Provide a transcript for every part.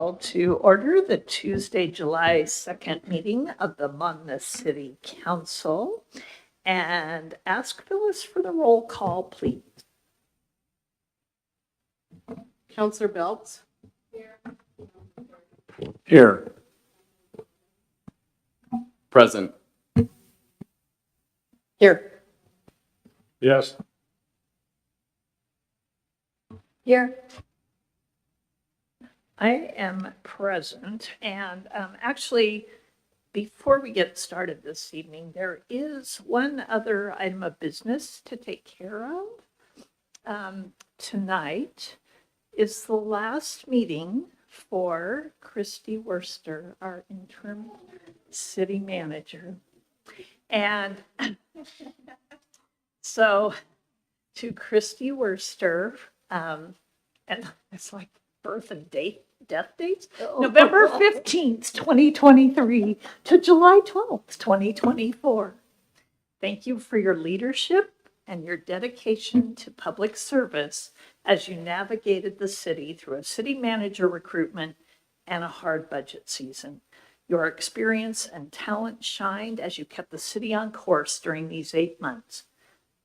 Call to order the Tuesday, July 2nd meeting of the Monmouth City Council and ask Phyllis for the roll call, please. Counselor Belts. Here. Present. Here. Yes. Here. I am present, and actually, before we get started this evening, there is one other item of business to take care of. Tonight is the last meeting for Christy Worster, our interim city manager. And so to Christy Worster, and it's like birth and death dates, November 15th, 2023 to July 12th, 2024. Thank you for your leadership and your dedication to public service as you navigated the city through a city manager recruitment and a hard budget season. Your experience and talent shined as you kept the city on course during these 8 months.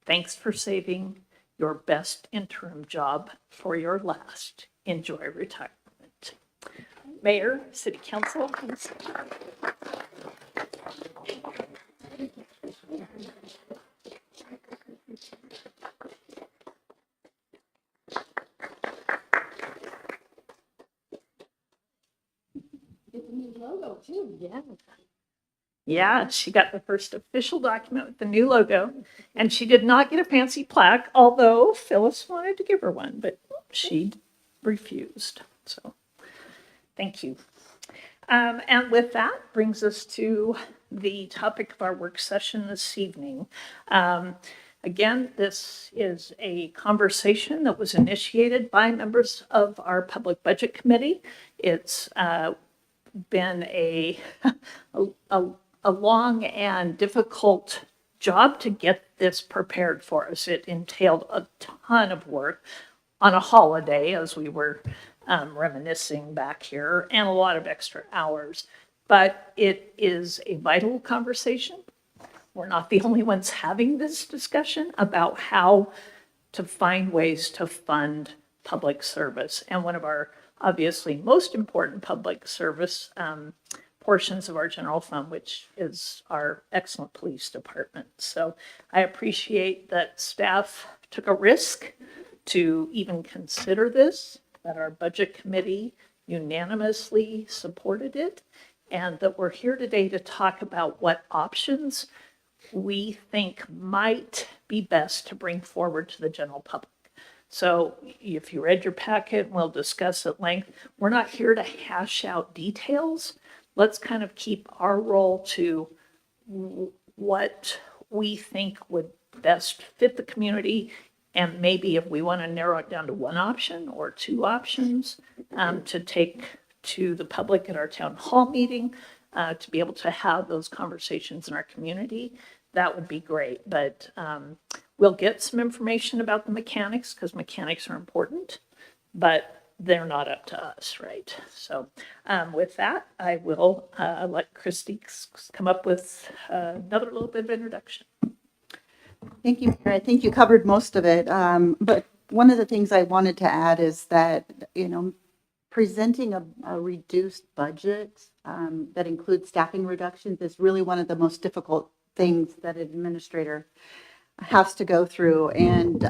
Thanks for saving your best interim job for your last. Enjoy retirement. Mayor, City Council, please. Logo too. Yeah. Yeah, she got the first official document with the new logo, and she did not get a fancy plaque, although Phyllis wanted to give her one, but she refused. So, thank you. And with that brings us to the topic of our work session this evening. Again, this is a conversation that was initiated by members of our Public Budget Committee. It's been a long and difficult job to get this prepared for us. It entailed a ton of work on a holiday, as we were reminiscing back here, and a lot of extra hours. But it is a vital conversation. We're not the only ones having this discussion about how to find ways to fund public service. And one of our obviously most important public service portions of our general fund, which is our excellent police department. So I appreciate that staff took a risk to even consider this, that our budget committee unanimously supported it, and that we're here today to talk about what options we think might be best to bring forward to the general public. So if you read your packet, we'll discuss at length. We're not here to hash out details. Let's kind of keep our role to what we think would best fit the community. And maybe if we want to narrow it down to one option or two options to take to the public at our town hall meeting, to be able to have those conversations in our community, that would be great. But we'll get some information about the mechanics, because mechanics are important, but they're not up to us, right? So with that, I will let Christy come up with another little bit of introduction. Thank you, Mayor. I think you covered most of it. But one of the things I wanted to add is that, presenting a reduced budget that includes staffing reductions is really one of the most difficult things that an administrator has to go through. And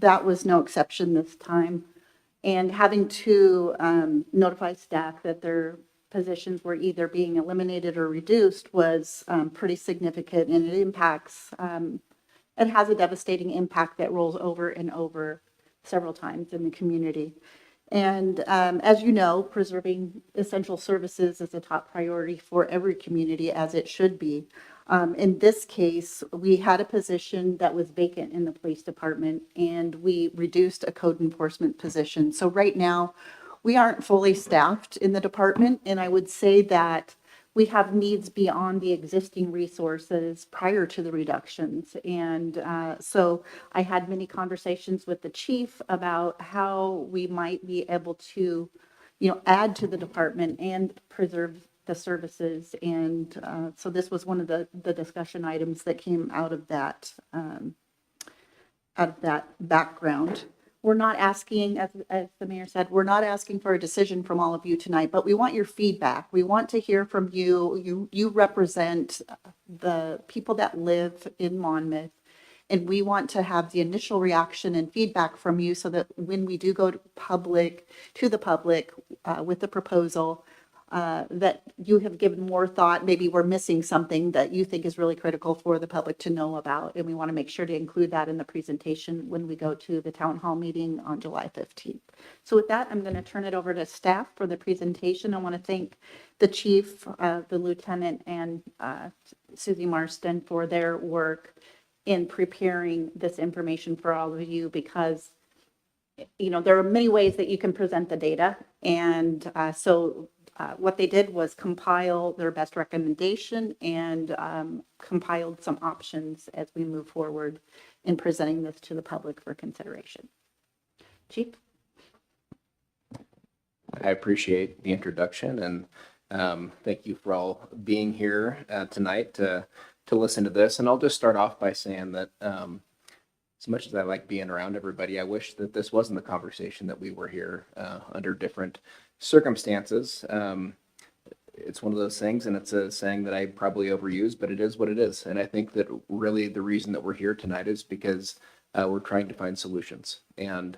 that was no exception this time. And having to notify staff that their positions were either being eliminated or reduced was pretty significant, and it has a devastating impact that rolls over and over several times in the community. And as you know, preserving essential services is a top priority for every community, as it should be. In this case, we had a position that was vacant in the police department, and we reduced a code enforcement position. So right now, we aren't fully staffed in the department, and I would say that we have needs beyond the existing resources prior to the reductions. And so I had many conversations with the chief about how we might be able to add to the department and preserve the services. And so this was one of the discussion items that came out of that background. We're not asking, as the mayor said, we're not asking for a decision from all of you tonight, but we want your feedback. We want to hear from you. You represent the people that live in Monmouth, and we want to have the initial reaction and feedback from you so that when we do go to the public with the proposal, that you have given more thought. Maybe we're missing something that you think is really critical for the public to know about. And we want to make sure to include that in the presentation when we go to the town hall meeting on July 15th. So with that, I'm going to turn it over to staff for the presentation. I want to thank the chief, the lieutenant, and Susie Marston for their work in preparing this information for all of you, because there are many ways that you can present the data. And what they did was compile their best recommendation and compiled some options as we move forward in presenting this to the public for consideration. Chief? I appreciate the introduction, and thank you for all being here tonight to listen to this. And I'll just start off by saying that as much as I like being around everybody, I wish that this wasn't the conversation, that we were here under different circumstances. It's one of those things, and it's a saying that I probably overuse, but it is what it is. And I think that really the reason that we're here tonight is because we're trying to find solutions. And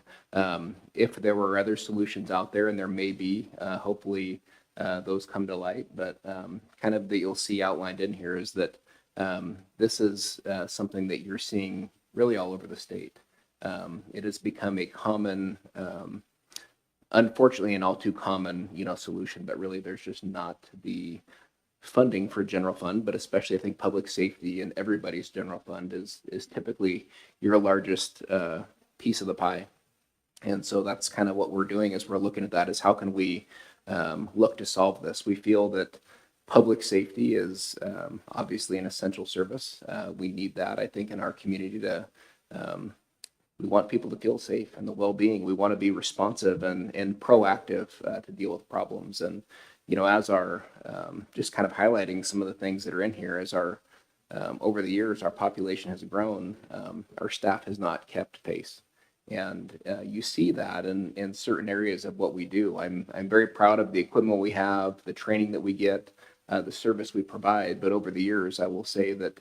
if there were other solutions out there, and there may be, hopefully those come to light. But kind of that you'll see outlined in here is that this is something that you're seeing really all over the state. It has become a common, unfortunately, an all too common, solution, but really there's just not the funding for general fund, but especially I think public safety and everybody's general fund is typically your largest piece of the pie. And so that's kind of what we're doing, is we're looking at that as how can we look to solve this. We feel that public safety is obviously an essential service. We need that, I think, in our community to we want people to feel safe and the well-being. We want to be responsive and proactive to deal with problems. And, as our, just kind of highlighting some of the things that are in here, as our, over the years, our population has grown, our staff has not kept pace. And you see that in certain areas of what we do. I'm very proud of the equipment we have, the training that we get, the service we provide. But over the years, I will say that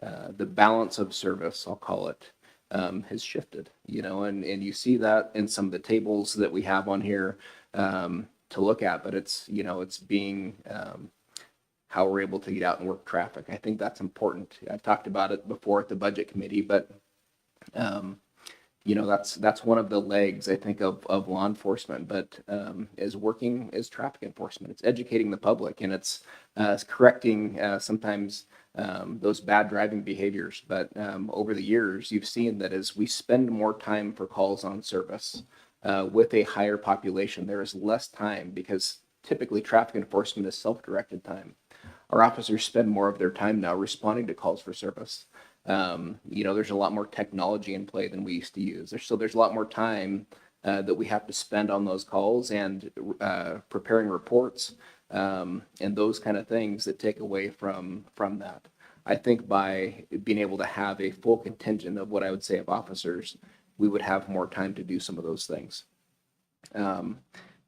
the balance of service, I'll call it, has shifted, and you see that in some of the tables that we have on here to look at, but it's, it's being how we're able to get out and work traffic. I think that's important. I've talked about it before at the budget committee, but that's one of the legs, I think, of law enforcement, but is working as traffic enforcement. It's educating the public, and it's correcting sometimes those bad driving behaviors. But over the years, you've seen that as we spend more time for calls on service with a higher population, there is less time, because typically traffic enforcement is self-directed time. Our officers spend more of their time now responding to calls for service. There's a lot more technology in play than we used to use. There's a lot more time that we have to spend on those calls and preparing reports and those kind of things that take away from that. I think by being able to have a full contingent of what I would say of officers, we would have more time to do some of those things.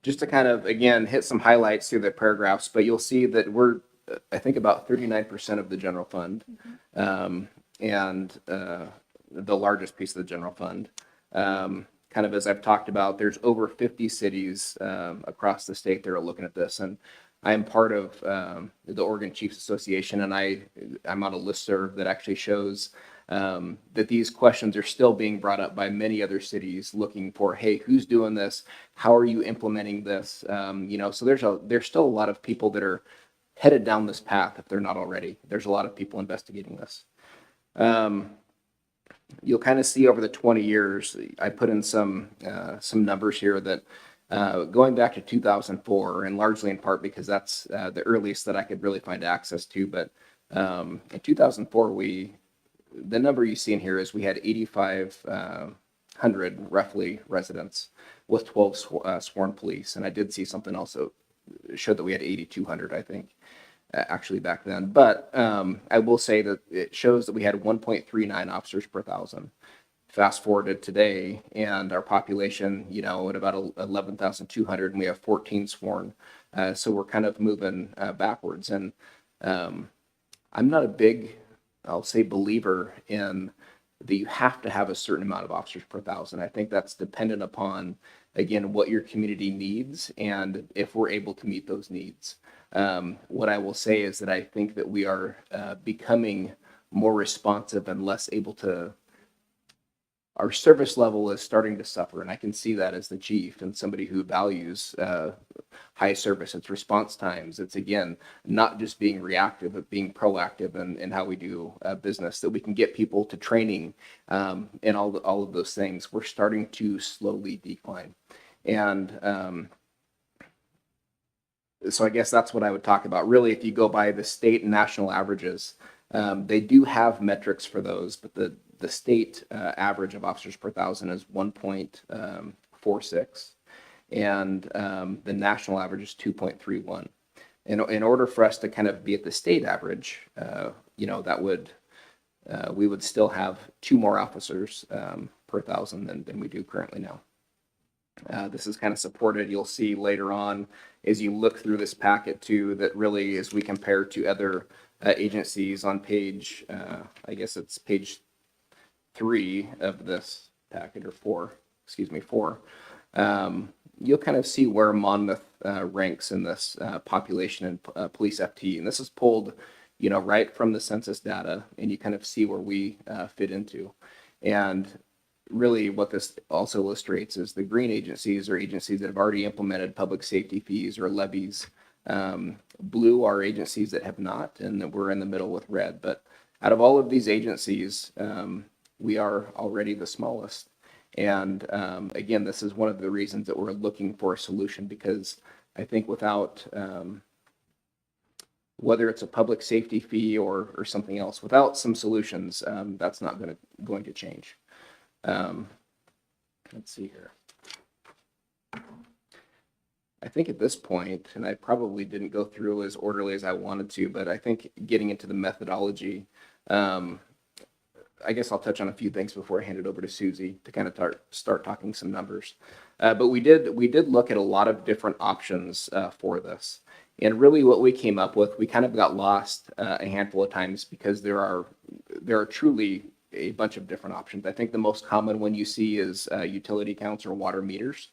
Just to kind of, again, hit some highlights through the paragraphs, but you'll see that we're, I think, about 39% of the general fund. And the largest piece of the general fund. Kind of as I've talked about, there's over 50 cities across the state that are looking at this. And I am part of the Oregon Chiefs Association, and I'm on a listserv that actually shows that these questions are still being brought up by many other cities looking for, hey, who's doing this? How are you implementing this? So there's still a lot of people that are headed down this path if they're not already. There's a lot of people investigating this. You'll kind of see over the 20 years, I put in some numbers here that going back to 2004, and largely in part because that's the earliest that I could really find access to. But in 2004, the number you see in here is we had 8,500 600 roughly residents with 12 sworn police. And I did see something also showed that we had 8,200, I think, actually back then. But I will say that it shows that we had 1.39 officers per thousand. Fast forwarded today, and our population, at about 11,200, and we have 14 sworn. So we're kind of moving backwards. And I'm not a big, I'll say, believer in that you have to have a certain amount of officers per thousand. I think that's dependent upon, again, what your community needs and if we're able to meet those needs. What I will say is that I think that we are becoming more responsive and less able to. Our service level is starting to suffer, and I can see that as the chief and somebody who values high service. It's response times. It's, again, not just being reactive, but being proactive in how we do business, that we can get people to training and all of those things. We're starting to slowly decline. And so I guess that's what I would talk about. Really, if you go by the state and national averages, they do have metrics for those, but the state average of officers per thousand is 1.46, and the national average is 2.31. In order for us to kind of be at the state average, that would we would still have 2 more officers per thousand than we do currently now. This is kind of supported. You'll see later on as you look through this packet too, that really as we compare to other agencies on page, I guess it's page 3 of this packet, or 4, you'll kind of see where Monmouth ranks in this population and police FTE. And this is pulled, right from the census data, and you kind of see where we fit into. And really what this also illustrates is the green agencies are agencies that have already implemented public safety fees or levies. Blue are agencies that have not, and we're in the middle with red. But out of all of these agencies, we are already the smallest. And again, this is one of the reasons that we're looking for a solution, because I think without, whether it's a public safety fee or something else, without some solutions, that's not going to change. Let's see here. I think at this point, and I probably didn't go through as orderly as I wanted to, but I think getting into the methodology, I guess I'll touch on a few things before I hand it over to Susie to kind of start talking some numbers. But we did look at a lot of different options for this. And really what we came up with, we kind of got lost a handful of times because there are truly a bunch of different options. I think the most common one you see is utility counts or water meters.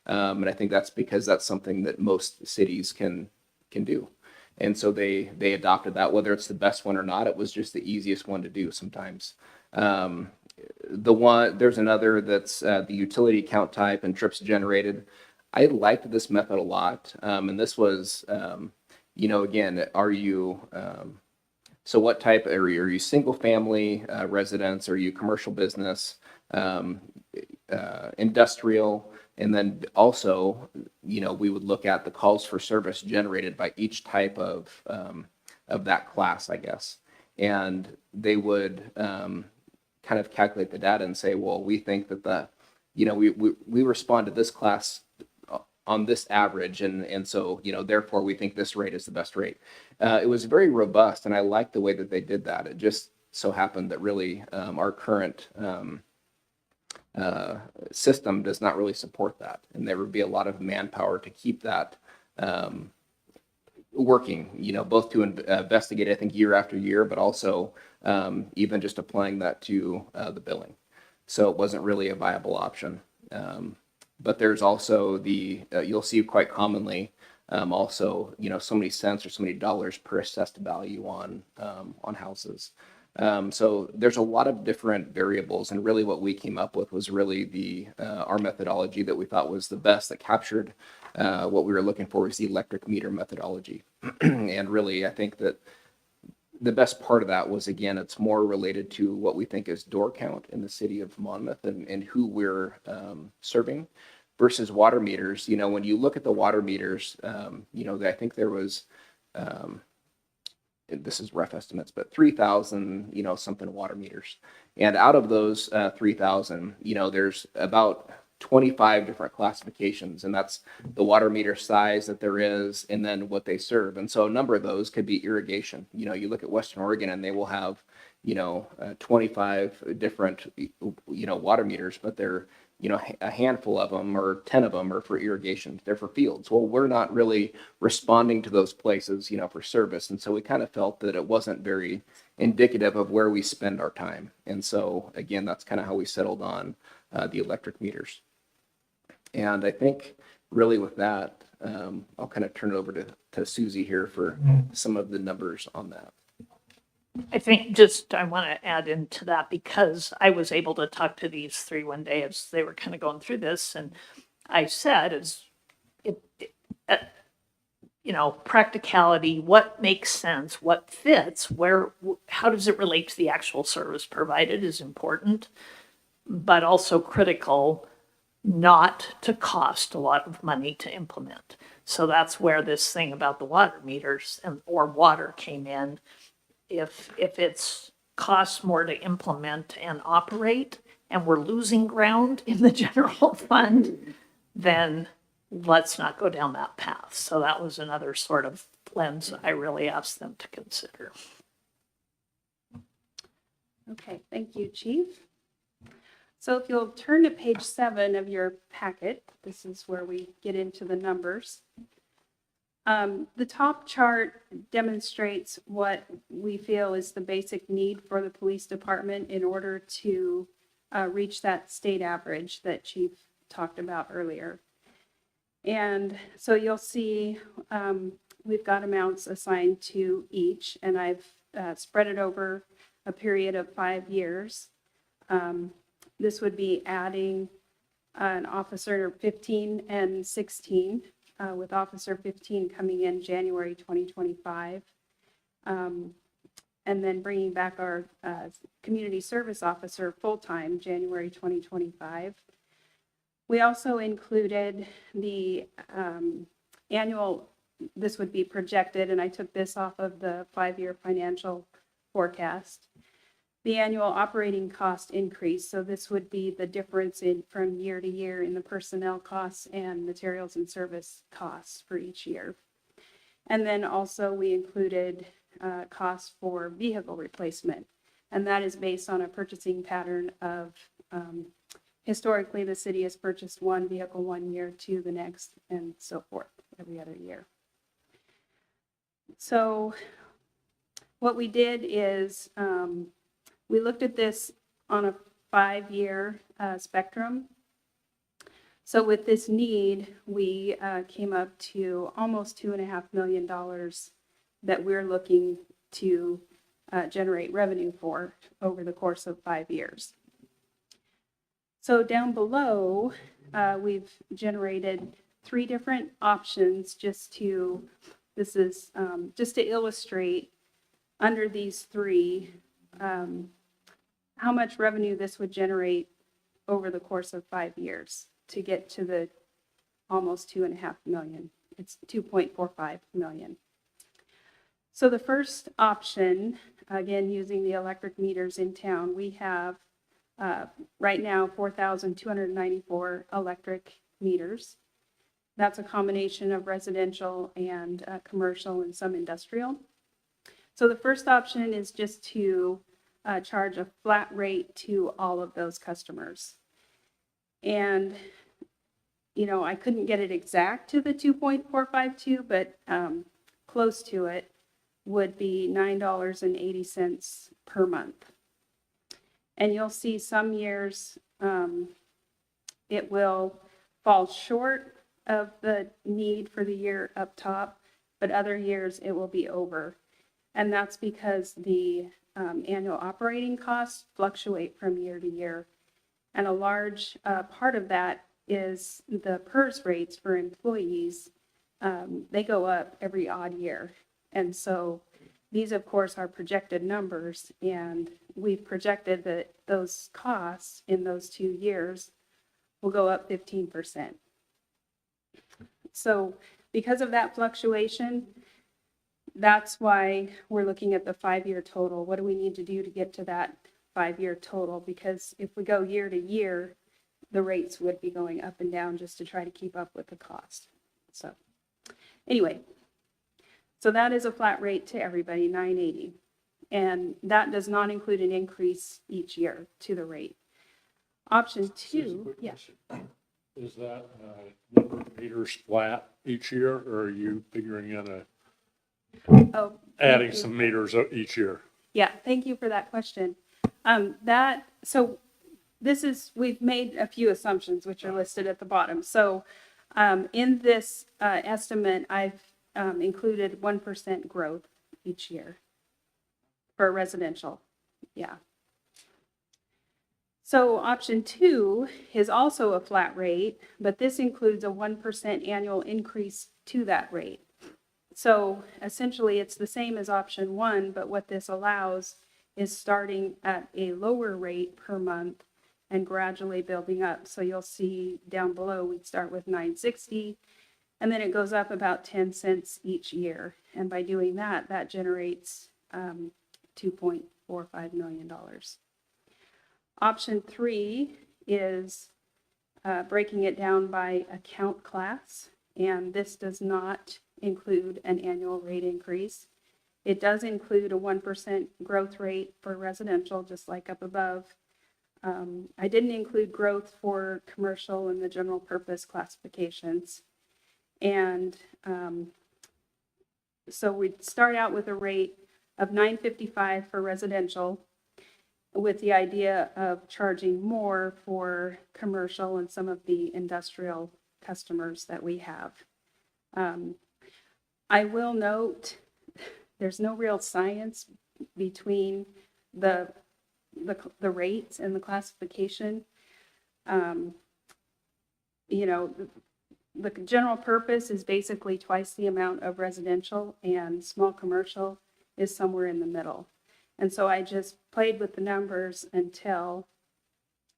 And I think that's because that's something that most cities can do. And so they adopted that. Whether it's the best one or not, it was just the easiest one to do sometimes. There's another that's the utility count type and trips generated. I liked this method a lot. And this was, again, so what type are you? Are you single family residence? Are you commercial business, industrial? And then also, we would look at the calls for service generated by each type of that class, I guess. And they would kind of calculate the data and say, well, we think that we respond to this class on this average. And so, therefore we think this rate is the best rate. It was very robust, and I liked the way that they did that. It just so happened that really our current system does not really support that. And there would be a lot of manpower to keep that working, both to investigate, I think, year after year, but also even just applying that to the billing. So it wasn't really a viable option. But there's also you'll see quite commonly also, so many cents or so many dollars per assessed value on houses. So there's a lot of different variables, and really what we came up with was really our methodology that we thought was the best, that captured what we were looking for, was the electric meter methodology. And really, I think that the best part of that was, again, it's more related to what we think is door count in the city of Monmouth and who we're serving versus water meters. When you look at the water meters, I think there was this is rough estimates, but 3,000, something water meters. And out of those 3,000, there's about 25 different classifications, and that's the water meter size that there is, and then what they serve. And so a number of those could be irrigation. You look at Western Oregon, and they will have, 25 different, water meters, but they're, a handful of them or 10 of them are for irrigation. They're for fields. Well, we're not really responding to those places, for service. And so we kind of felt that it wasn't very indicative of where we spend our time. And so, again, that's kind of how we settled on the electric meters. And I think really with that, I'll kind of turn it over to Susie here for some of the numbers on that. I think I want to add into that because I was able to talk to these three one day as they were kind of going through this. And I said, practicality, what makes sense, what fits, how does it relate to the actual service provided is important, but also critical not to cost a lot of money to implement. So that's where this thing about the water meters or water came in. If it's costs more to implement and operate and we're losing ground in the general fund, then let's not go down that path. So that was another sort of lens I really asked them to consider. Okay, thank you, Chief. So if you'll turn to page 7 of your packet, this is where we get into the numbers. The top chart demonstrates what we feel is the basic need for the police department in order to reach that state average that Chief talked about earlier. And so you'll see we've got amounts assigned to each, and I've spread it over a period of 5 years. This would be adding an officer 15 and 16, with officer 15 coming in January 2025. And then bringing back our community service officer full-time January 2025. We also included the annual, this would be projected, and I took this off of the 5-year financial forecast. The annual operating cost increase, so this would be the difference from year to year in the personnel costs and materials and service costs for each year. And then also we included costs for vehicle replacement, and that is based on a purchasing pattern of historically the city has purchased one vehicle 1 year to the next and so forth every other year. So what we did is we looked at this on a 5-year spectrum. So with this need, we came up to almost $2.5 million that we're looking to generate revenue for over the course of 5 years. So down below, we've generated 3 different options just to illustrate under these 3 how much revenue this would generate over the course of 5 years to get to the almost $2.5 million. It's $2.45 million. So the first option, again, using the electric meters in town, we have right now 4,294 electric meters. That's a combination of residential and commercial and some industrial. So the first option is just to charge a flat rate to all of those customers. And, I couldn't get it exact to the 2.452, but close to it would be $9.80 per month. And you'll see some years it will fall short of the need for the year up top, but other years it will be over. And that's because the annual operating costs fluctuate from year to year. And a large part of that is the PERS rates for employees. They go up every odd year. And so these, of course, are projected numbers. And we've projected that those costs in those 2 years will go up 15%. So because of that fluctuation, that's why we're looking at the 5-year total. What do we need to do to get to that 5-year total? Because if we go year to year, the rates would be going up and down just to try to keep up with the cost. So anyway, so that is a flat rate to everybody, $9.80. And that does not include an increase each year to the rate. Option two, yeah. Is that number of meters flat each year, or are you figuring in Oh, adding thank you. some meters each year? Yeah, thank you for that question. So this is, we've made a few assumptions which are listed at the bottom. So in this estimate, I've included 1% growth each year for residential. Yeah. So option two is also a flat rate, but this includes a 1% annual increase to that rate. So essentially, it's the same as option one, but what this allows is starting at a lower rate per month and gradually building up. So you'll see down below, we'd start with $9.60, and then it goes up about 10 cents each year. And by doing that, that generates $2.45 million. Option three is breaking it down by account class, and this does not include an annual rate increase. It does include a 1% growth rate for residential, just like up above. I didn't include growth for commercial and the general purpose classifications. And so we'd start out with a rate of $9.55 for residential, with the idea of charging more for commercial and some of the industrial customers that we have. I will note there's no real science between the rates and the classification. You know, the general purpose is basically twice the amount of residential, and small commercial is somewhere in the middle. And so I just played with the numbers until,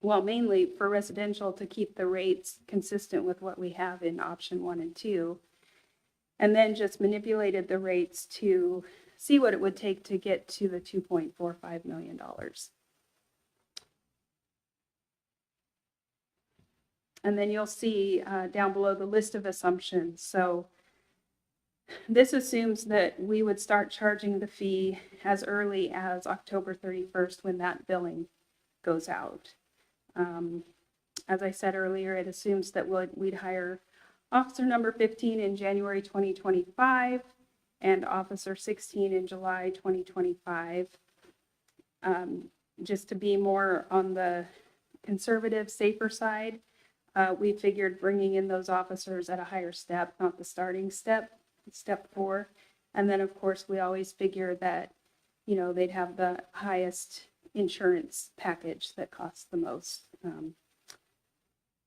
well, mainly for residential to keep the rates consistent with what we have in option 1 and 2, and then just manipulated the rates to see what it would take to get to the $2.45 million. And then you'll see down below the list of assumptions. So this assumes that we would start charging the fee as early as October 31st when that billing goes out. As I said earlier, it assumes that we'd hire officer number 15 in January 2025 and officer 16 in July 2025. Just to be more on the conservative, safer side, we figured bringing in those officers at a higher step, not the starting step, step 4. And then, of course, we always figure that, you know, they'd have the highest insurance package that costs the most.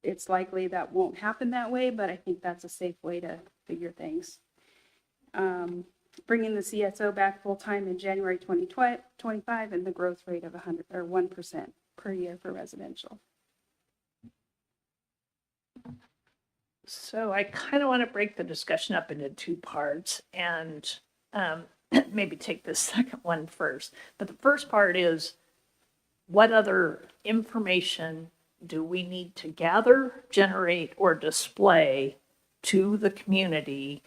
It's likely that won't happen that way, but I think that's a safe way to figure things. Bringing the CSO back full-time in January 2025 and the growth rate of 1% per year for residential. So I kind of want to break the discussion up into two parts and maybe take the second one first. But the first part is, what other information do we need to gather, generate, or display to the community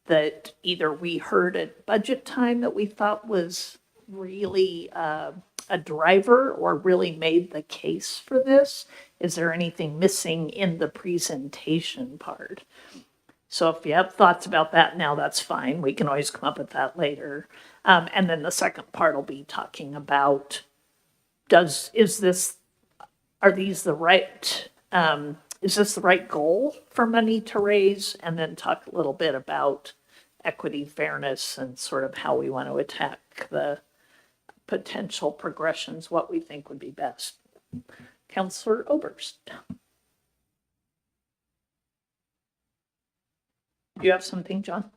that either we heard at budget time that we thought was really a driver or really made the case for this? Is there anything missing in the presentation part? So if you have thoughts about that now, that's fine. We can always come up with that later. And then the second part will be talking about, is this the right goal for money to raise? And then talk a little bit about equity, fairness, and sort of how we want to attack the potential progressions, what we think would be best. Councillor Oberst. You have something, John?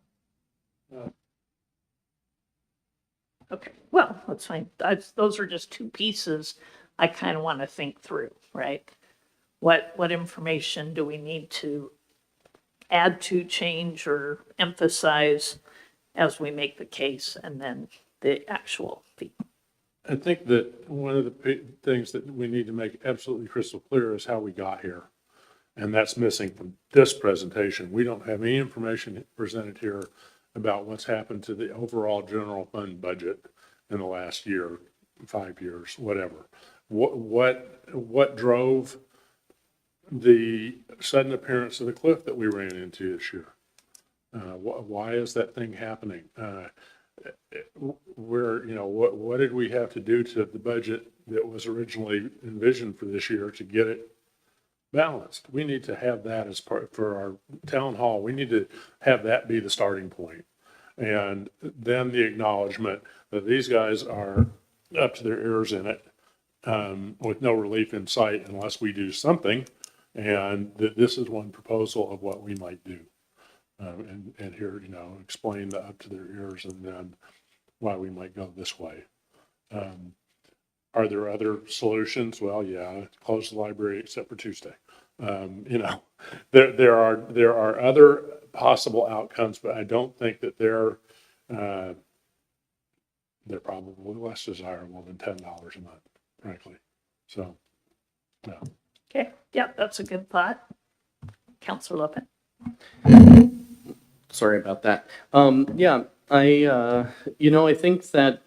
Okay, well, that's fine. Those are just two pieces I kind of want to think through, right? What information do we need to add to, change, or emphasize as we make the case and then the actual fee. I think that one of the things that we need to make absolutely crystal clear is how we got here. And that's missing from this presentation. We don't have any information presented here about what's happened to the overall general fund budget in the last year, 5 years, whatever. What drove the sudden appearance of the cliff that we ran into this year? Why is that thing happening? What did we have to do to the budget that was originally envisioned for this year to get it balanced? We need to have that as part for our town hall. We need to have that be the starting point. And then the acknowledgement that these guys are up to their ears in it, with no relief in sight unless we do something. And that this is one proposal of what we might do. And here, explain the up to their ears and then why we might go this way. Are there other solutions? Well, yeah, close the library except for Tuesday. There are other possible outcomes, but I don't think that they're probably less desirable than $10 a month, frankly. So, no. Okay, yeah, that's a good thought. Counselor Lippin. Sorry about that. Yeah, I think that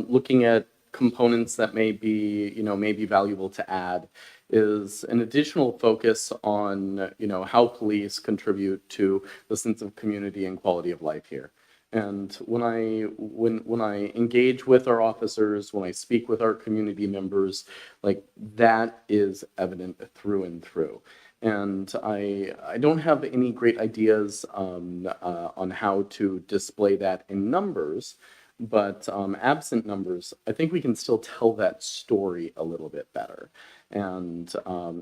looking at components that may be valuable to add is an additional focus on, how police contribute to the sense of community and quality of life here. And when I engage with our officers, when I speak with our community members, like that is evident through and through. And I don't have any great ideas on how to display that in numbers, but absent numbers, I think we can still tell that story a little bit better, and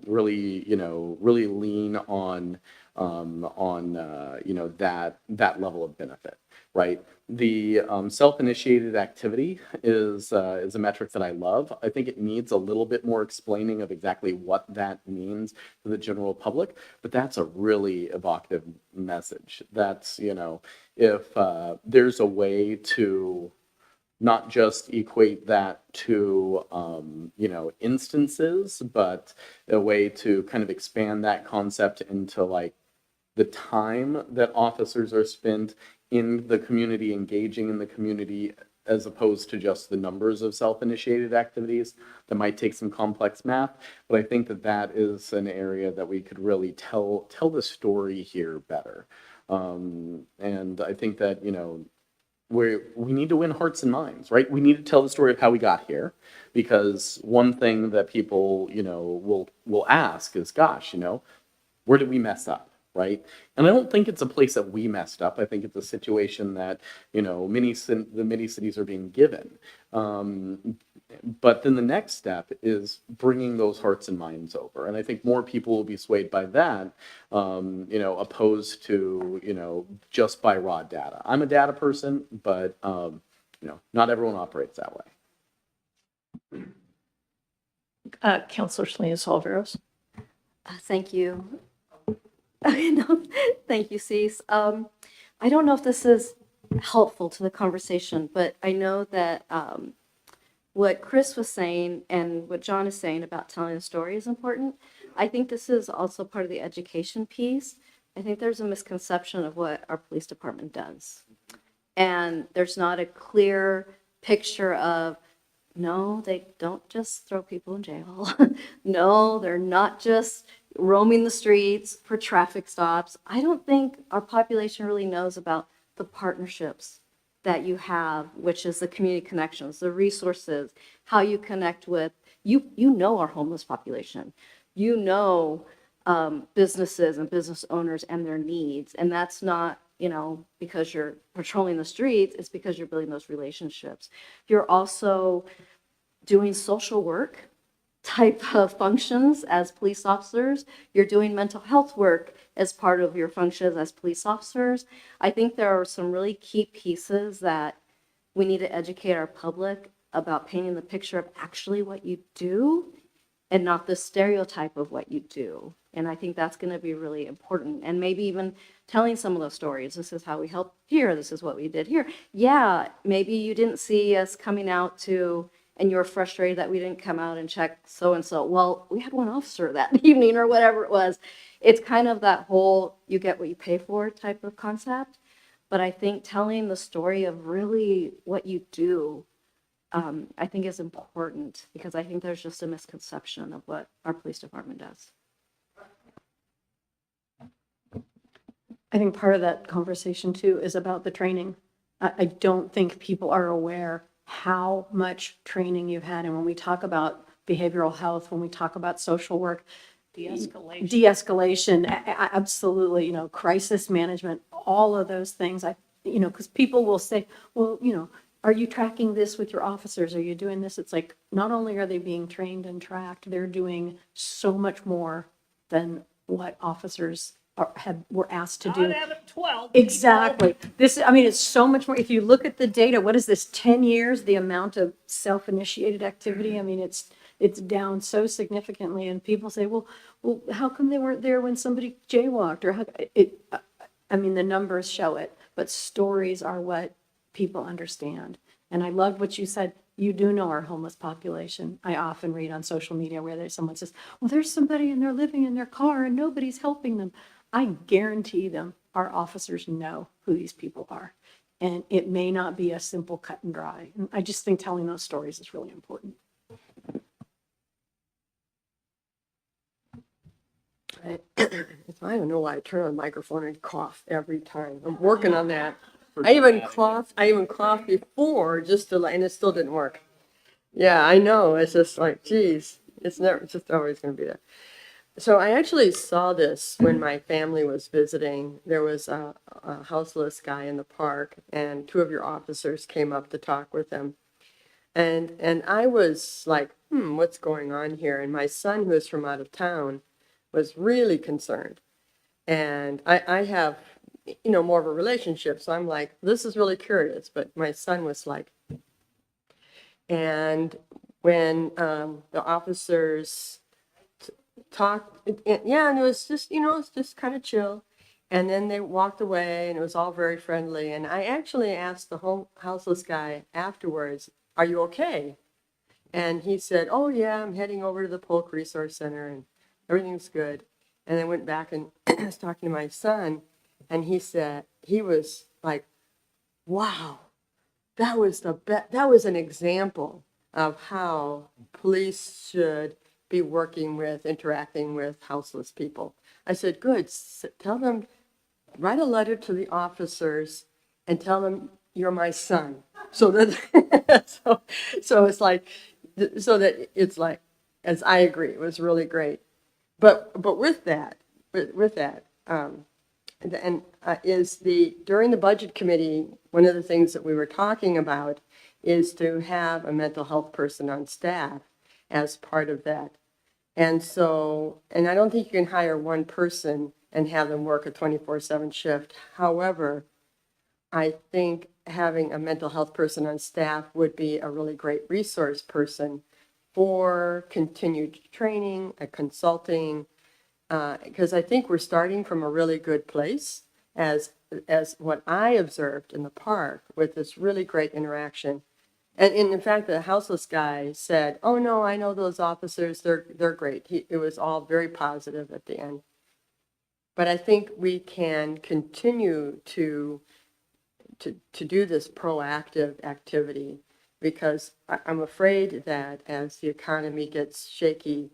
really lean on that level of benefit. Right. The self-initiated activity is a metric that I love. I think it needs a little bit more explaining of exactly what that means to the general public, but that's a really evocative message. That's, if there's a way to not just equate that to, instances, but a way to kind of expand that concept into like the time that officers are spent in the community, engaging in the community, as opposed to just the numbers of self-initiated activities. That might take some complex math, but I think that is an area that we could really tell the story here better. And I think that, we need to win hearts and minds, right? We need to tell the story of how we got here, because one thing that people, will ask is, gosh, where did we mess up? Right. And I don't think it's a place that we messed up. I think it's a situation that, the many cities are being given. But then the next step is bringing those hearts and minds over. And I think more people will be swayed by that, opposed to, just by raw data. I'm a data person, but, not everyone operates that way. Counselor Salinas Alveros. Thank you. No, thank you, Cease. I don't know if this is helpful to the conversation, but I know that what Chris was saying and what John is saying about telling a story is important. I think this is also part of the education piece. I think there's a misconception of what our police department does. And there's not a clear picture of, no, they don't just throw people in jail. No, they're not just roaming the streets for traffic stops. I don't think our population really knows about the partnerships that you have, which is the community connections, the resources, how you connect with, you know our homeless population. Businesses and business owners and their needs. And that's not, because you're patrolling the streets, it's because you're building those relationships. You're also doing social work type of functions as police officers. You're doing mental health work as part of your functions as police officers. I think there are some really key pieces that we need to educate our public about, painting the picture of actually what you do and not the stereotype of what you do. And I think that's going to be really important. And maybe even telling some of those stories. This is how we helped here. This is what we did here. Yeah, maybe you didn't see us coming out to, and you were frustrated that we didn't come out and check so-and-so. Well, we had one officer that evening or whatever it was. It's kind of that whole you get what you pay for type of concept. But I think telling the story of really what you do, I think is important, because I think there's just a misconception of what our police department does. I think part of that conversation too is about the training. I don't think people are aware how much training you've had. And when we talk about behavioral health, when we talk about social work, de-escalation, absolutely, you know, crisis management, all of those things. You know, because people will say, well, you know, are you tracking this with your officers? Are you doing this? It's like, not only are they being trained and tracked, they're doing so much more than what officers were asked to do. Not out of 12 people. Exactly. This, I mean, it's so much more. If you look at the data, what is this, 10 years, the amount of self-initiated activity? I mean, it's down so significantly. And people say, well, how come they weren't there when somebody jaywalked? Or I mean, the numbers show it, but stories are what people understand. And I loved what you said. You do know our homeless population. I often read on social media where someone says, well, there's somebody and they're living in their car and nobody's helping them. I guarantee them our officers know who these people are. And it may not be a simple cut and dry. And I just think telling those stories is really important. I don't know why I turn on the microphone and cough every time. I'm working on that. I even coughed before just to, and it still didn't work. Yeah, I know. It's just like, geez, it's just always going to be there. So I actually saw this when my family was visiting. There was a houseless guy in the park, and two of your officers came up to talk with him. And I was like, what's going on here? And my son, who is from out of town, was really concerned. And I have, you know, more of a relationship. So I'm like, this is really curious. But my son was like, and when the officers talked, yeah, and it was just, you know, it's just kind of chill. And then they walked away and it was all very friendly. And I actually asked the houseless guy afterwards, are you okay? And he said, oh yeah, I'm heading over to the Polk Resource Center and everything's good. And I went back and I was talking to my son, and he said, he was like, wow, that was an example of how police should be working with, interacting with houseless people. I said, good, tell them, write a letter to the officers and tell them you're my son. So that, so it's like, so that it's like, as I agree, it was really great. But with that, during the budget committee, one of the things that we were talking about is to have a mental health person on staff as part of that. And so, and I don't think you can hire one person and have them work a 24/7 shift. However, I think having a mental health person on staff would be a really great resource person for continued training, consulting, because I think we're starting from a really good place as what I observed in the park with this really great interaction. And in fact, the houseless guy said, oh no, I know those officers, they're great. It was all very positive at the end. But I think we can continue to do this proactive activity, because I'm afraid that as the economy gets shaky,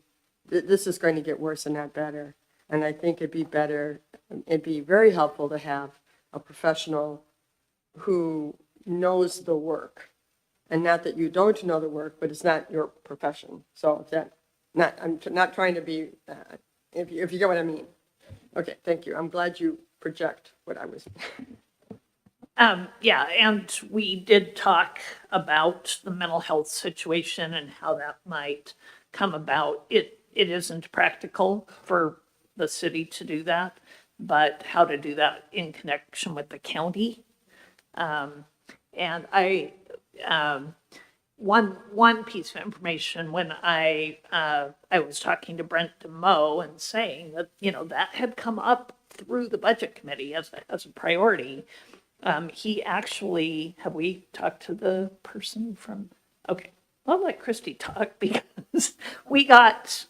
this is going to get worse and not better. And I think it'd be very helpful to have a professional who knows the work. And not that you don't know the work, but it's not your profession. So I'm not trying to be, if you get what I mean. Okay, thank you. I'm glad you project what I was. Yeah, and we did talk about the mental health situation and how that might come about. It isn't practical for the city to do that, but how to do that in connection with the county. And one piece of information when I was talking to Brent DeMoe and saying that, you know, that had come up through the budget committee as a priority. He actually, have we talked to the person from, okay, I'll let Christy talk because we got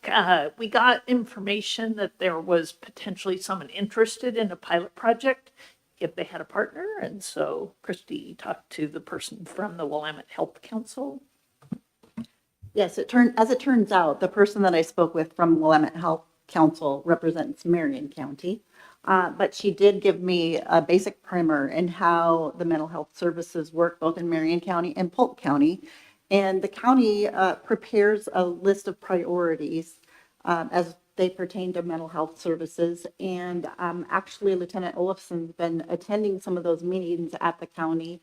information that there was potentially someone interested in a pilot project if they had a partner. And so Christy talked to the person from the Willamette Health Council. Yes, as it turns out, the person that I spoke with from Willamette Health Council represents Marion County. But she did give me a basic primer in how the mental health services work both in Marion County and Polk County. And the county prepares a list of priorities as they pertain to mental health services. And actually, Lieutenant Olafson's been attending some of those meetings at the county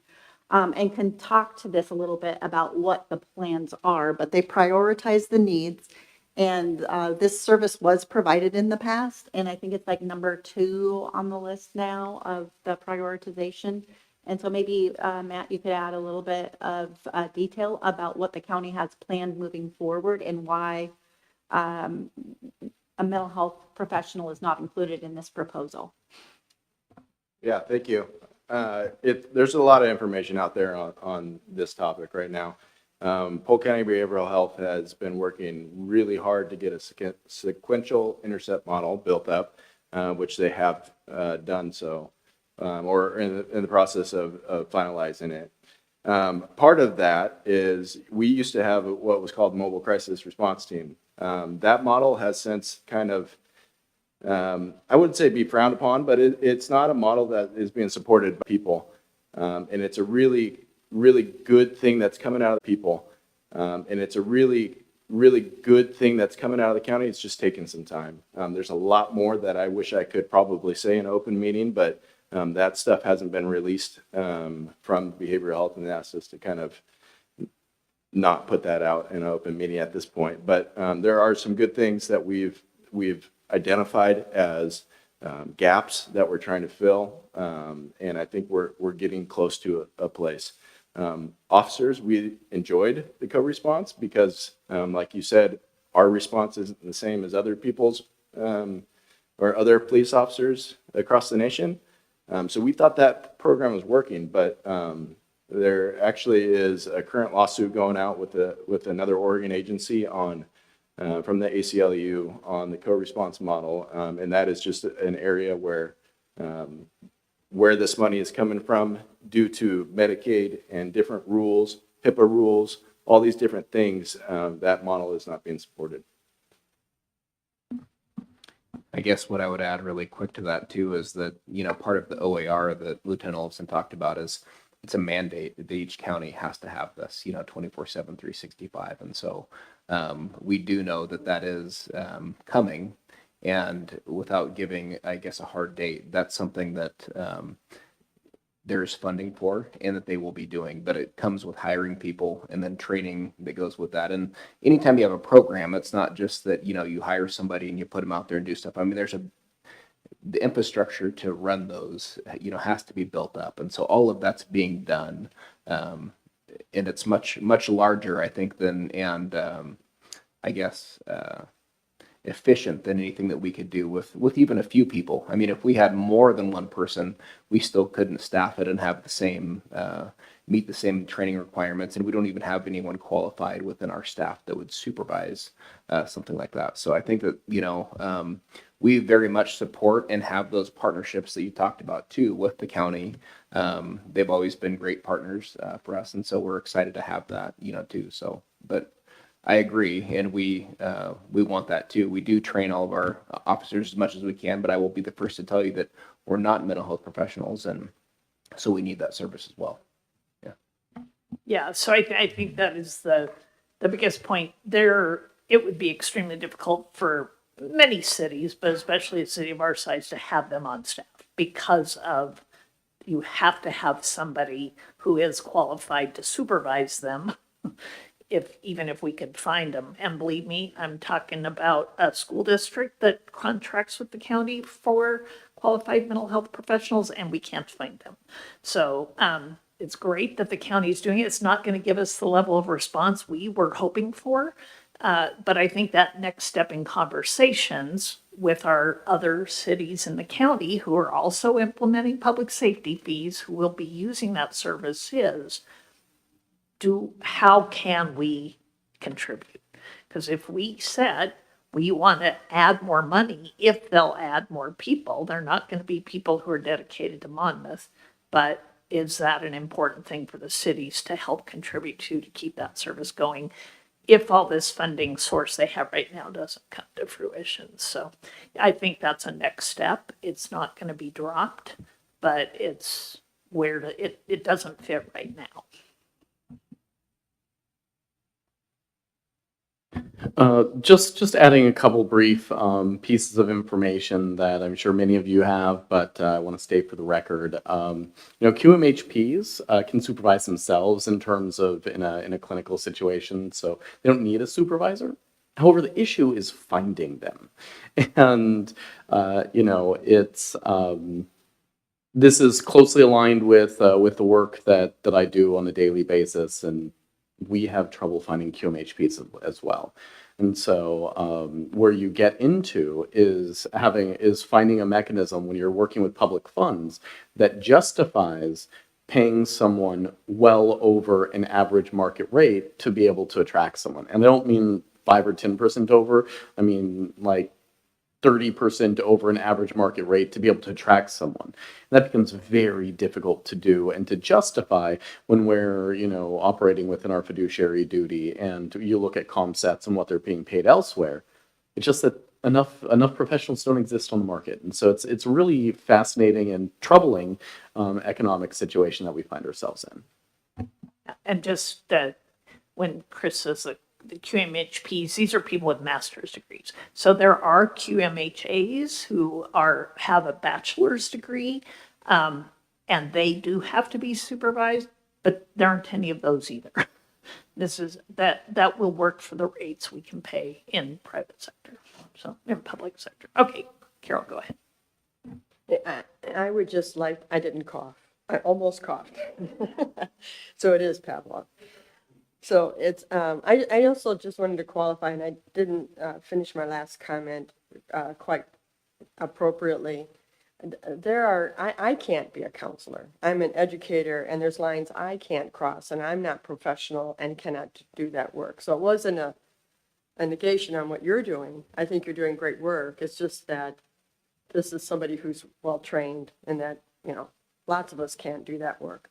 and can talk to this a little bit about what the plans are. But they prioritize the needs. And this service was provided in the past, and I think it's like number 2 on the list now of the prioritization. And so maybe, Matt, you could add a little bit of detail about what the county has planned moving forward and why a mental health professional is not included in this proposal. Yeah, thank you. There's a lot of information out there on this topic right now. Polk County Behavioral Health has been working really hard to get a sequential intercept model built up, which they have done so, or in the process of finalizing it. Part of that is we used to have what was called Mobile Crisis Response Team. That model has since kind of, I wouldn't say be frowned upon, but it's not a model that is being supported by people. And it's a really good thing that's coming out of the people. And it's a really good thing that's coming out of the county. It's just taking some time. There's a lot more that I wish I could probably say in an open meeting, but that stuff hasn't been released from behavioral health, and asked us to kind of not put that out in an open meeting at this point. But there are some good things that we've identified as gaps that we're trying to fill. And I think we're getting close to a place. Officers, we enjoyed the co-response because, like you said, our response isn't the same as other people's or other police officers across the nation. So we thought that program was working, but there actually is a current lawsuit going out with another Oregon agency on from the ACLU on the co-response model, and that is just an area where this money is coming from due to Medicaid and different rules, HIPAA rules, all these different things, that model is not being supported. I guess what I would add really quick to that too is that, part of the OAR that Lieutenant Olafson talked about is it's a mandate that each county has to have this, 24/7, 365. And so we do know that is coming. And without giving, I guess, a hard date, that's something that there's funding for and that they will be doing. But it comes with hiring people and then training that goes with that. And anytime you have a program, it's not just that, you hire somebody and you put them out there and do stuff. I mean, the infrastructure to run those, has to be built up. And so all of that's being done. And it's much, much larger, I think, efficient than anything that we could do with even a few people. I mean, if we had more than one person, we still couldn't staff it and have the same, meet the same training requirements. And we don't even have anyone qualified within our staff that would supervise something like that. So I think that, we very much support and have those partnerships that you talked about too with the county. They've always been great partners for us. And so we're excited to have that, too. So, but I agree, and we want that too. We do train all of our officers as much as we can, but I will be the first to tell you that we're not mental health professionals, and so we need that service as well. Yeah, so I think that is the biggest point there. It would be extremely difficult for many cities, but especially a city of our size, to have them on staff because of you have to have somebody who is qualified to supervise them. Even if we could find them. And believe me, I'm talking about a school district that contracts with the county for qualified mental health professionals, and we can't find them. So it's great that the county is doing it. It's not going to give us the level of response we were hoping for. But I think that next step in conversations with our other cities in the county who are also implementing public safety fees, who will be using that service is, how can we contribute? Because if we said we want to add more money, if they'll add more people, they're not going to be people who are dedicated to Monmouth, but is that an important thing for the cities to help contribute to keep that service going if all this funding source they have right now doesn't come to fruition? So I think that's a next step. It's not going to be dropped, but it's it doesn't fit right now. Just adding a couple brief pieces of information that I'm sure many of you have, but I want to state for the record. QMHPs can supervise themselves in terms of in a clinical situation, so they don't need a supervisor. However, the issue is finding them, and it's this is closely aligned with the work that I do on a daily basis, and we have trouble finding QMHPs as well. And so where you get into is finding a mechanism when you're working with public funds that justifies paying someone well over an average market rate to be able to attract someone. And I don't mean 5 or 10% over. I mean like 30% over an average market rate to be able to attract someone. And that becomes very difficult to do and to justify when we're, operating within our fiduciary duty and you look at ComSets and what they're being paid elsewhere. It's just that enough professionals don't exist on the market. And so it's really fascinating and troubling economic situation that we find ourselves in. And just when Chris says that the QMHPs, these are people with master's degrees. So there are QMHAs who have a bachelor's degree, and they do have to be supervised, but there aren't any of those either. That will work for the rates we can pay in private sector, so in public sector. Okay, Carol, go ahead. I would just I didn't cough. I almost coughed. So it is Pavlov. So it's, I also just wanted to qualify, and I didn't finish my last comment quite appropriately. I can't be a counselor. I'm an educator, and there's lines I can't cross, and I'm not professional and cannot do that work. So it wasn't a negation on what you're doing. I think you're doing great work. It's just that this is somebody who's well-trained, and that, lots of us can't do that work.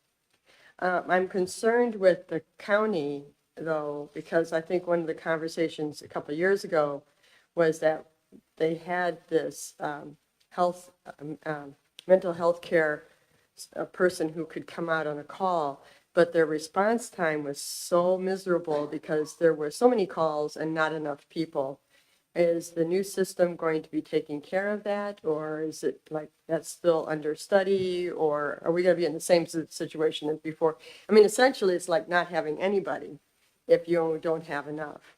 I'm concerned with the county, though, because I think one of the conversations a couple of years ago was that they had this mental health care person who could come out on a call, but their response time was so miserable because there were so many calls and not enough people. Is the new system going to be taking care of that, or is it like that's still under study, or are we going to be in the same situation as before? I mean, essentially, it's like not having anybody if you don't have enough.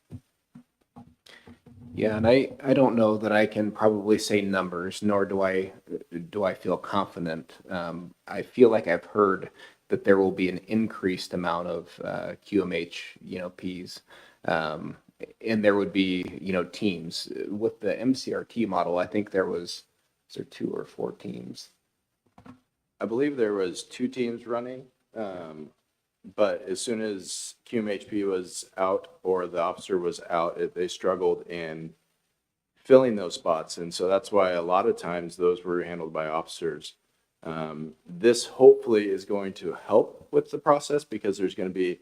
Yeah, and I don't know that I can probably say numbers, nor do I feel confident. I feel like I've heard that there will be an increased amount of QMH, Ps. And there would be, teams. With the MCRT model, I think is there 2 or 4 teams? I believe there was 2 teams running, but as soon as QMHP was out or the officer was out, they struggled in filling those spots. And so that's why a lot of times those were handled by officers. This hopefully is going to help with the process because there's going to be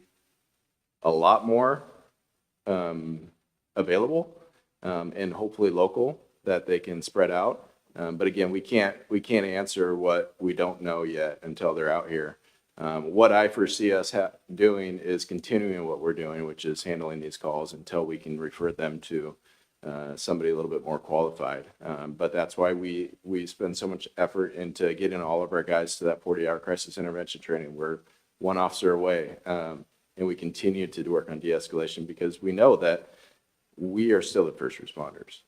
a lot more available and hopefully local that they can spread out. But again, we can't answer what we don't know yet until they're out here. What I foresee us doing is continuing what we're doing, which is handling these calls until we can refer them to somebody a little bit more qualified. But that's why we spend so much effort into getting all of our guys to that 40-hour crisis intervention training. We're one officer away. And we continue to work on de-escalation because we know that we are still the first responders.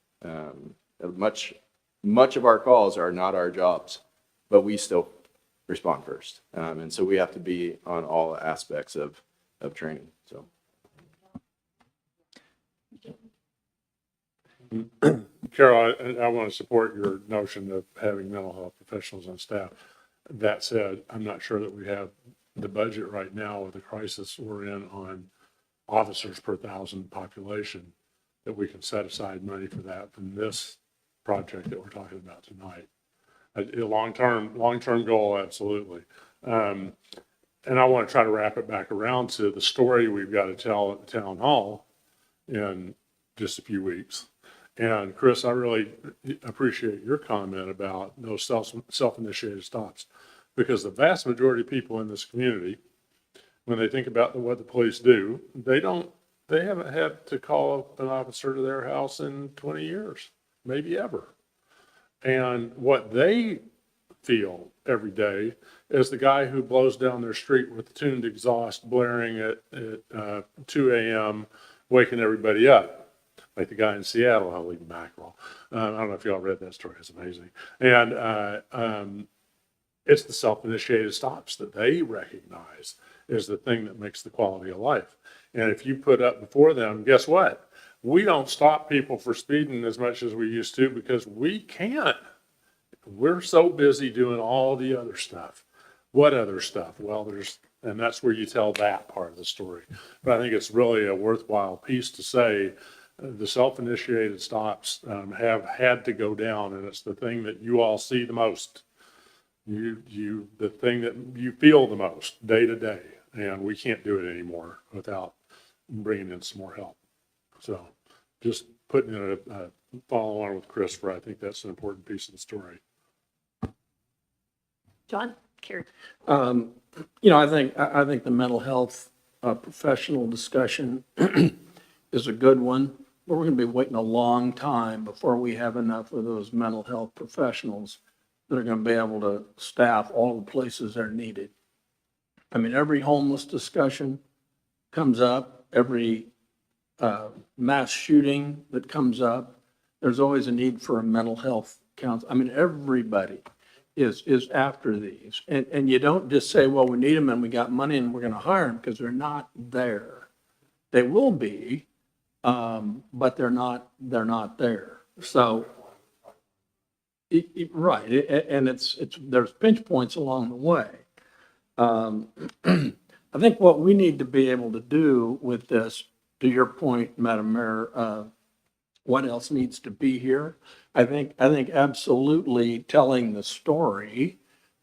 Much of our calls are not our jobs, but we still respond first. And so we have to be on all aspects of training. So. Carol, I want to support your notion of having mental health professionals on staff. That said, I'm not sure that we have the budget right now with the crisis we're in on officers per thousand population that we can set aside money for that from this project that we're talking about tonight. A long-term goal, absolutely. And I want to try to wrap it back around to the story we've got to tell at the town hall in just a few weeks. And Chris, I really appreciate your comment about those self-initiated stops, because the vast majority of people in this community, when they think about what the police do, they haven't had to call up an officer to their house in 20 years, maybe ever. And what they feel every day is the guy who blows down their street with tuned exhaust blaring at 2 a.m., waking everybody up. Like the guy in Seattle, Holy mackerel. I don't know if y'all read that story. It's amazing. And it's the self-initiated stops that they recognize is the thing that makes the quality of life. And if you put up before them, guess what? We don't stop people for speeding as much as we used to because we can't. We're so busy doing all the other stuff. What other stuff? Well, and that's where you tell that part of the story. But I think it's really a worthwhile piece to say the self-initiated stops have had to go down, and it's the thing that you all see the most. The thing that you feel the most day to day, and we can't do it anymore without bringing in some more help. So just putting in a follow on with Christopher, I think that's an important piece of the story. John, Carrie. I think the mental health professional discussion is a good one, but we're going to be waiting a long time before we have enough of those mental health professionals that are going to be able to staff all the places that are needed. I mean, every homeless discussion comes up, every mass shooting that comes up, there's always a need for a mental health counsel. I mean, everybody is after these. And you don't just say, well, we need them and we got money and we're going to hire them, because they're not there. They will be, but they're not there. So, right, and there's pinch points along the way. I think what we need to be able to do with this, to your point, Madam Mayor, what else needs to be here? I think absolutely telling the story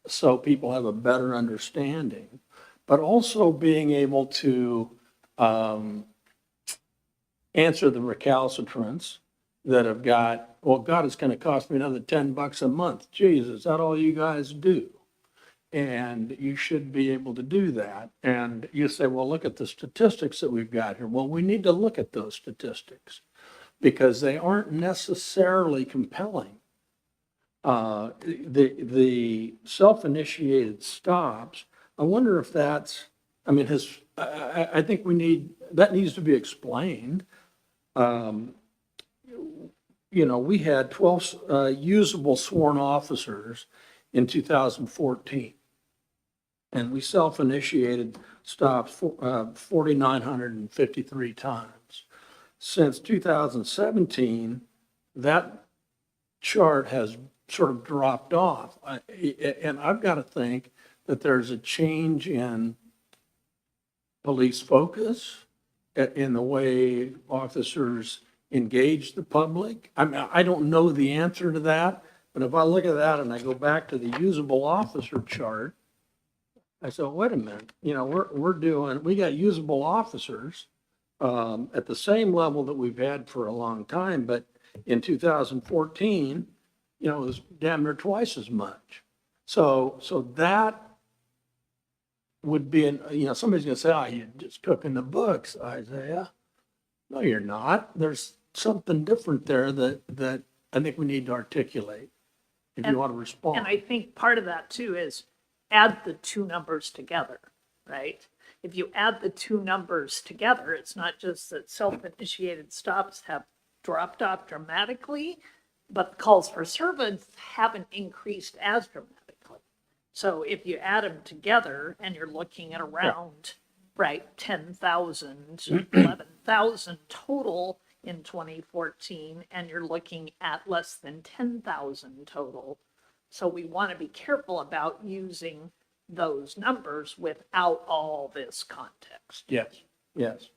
so people have a better understanding, but also being able to answer the recalcitrants that have got, well, God, it's going to cost me another $10 a month. Geez, is that all you guys do? And you should be able to do that. And you say, well, look at the statistics that we've got here. Well, we need to look at those statistics because they aren't necessarily compelling. The self-initiated stops, I wonder if that's, I mean, I think that needs to be explained. We had 12 usable sworn officers in 2014. And we self-initiated stops 4,953 times. Since 2017, that chart has sort of dropped off. And I've got to think that there's a change in police focus, in the way officers engage the public. I mean, I don't know the answer to that, but if I look at that and I go back to the usable officer chart, I said, wait a minute, we got usable officers at the same level that we've had for a long time, but in 2014, it was damn near twice as much. So that would be, somebody's going to say, oh, you're just cooking the books, Isaiah. No, you're not. There's something different there that I think we need to articulate if you want to respond. And I think part of that too is add the two numbers together, right? If you add the two numbers together, it's not just that self-initiated stops have dropped off dramatically, but the calls for service haven't increased as dramatically. So if you add them together and you're looking at around, right, 10,000, 11,000 total in 2014, and you're looking at less than 10,000 total. So we want to be careful about using those numbers without all this context. Yes, yes.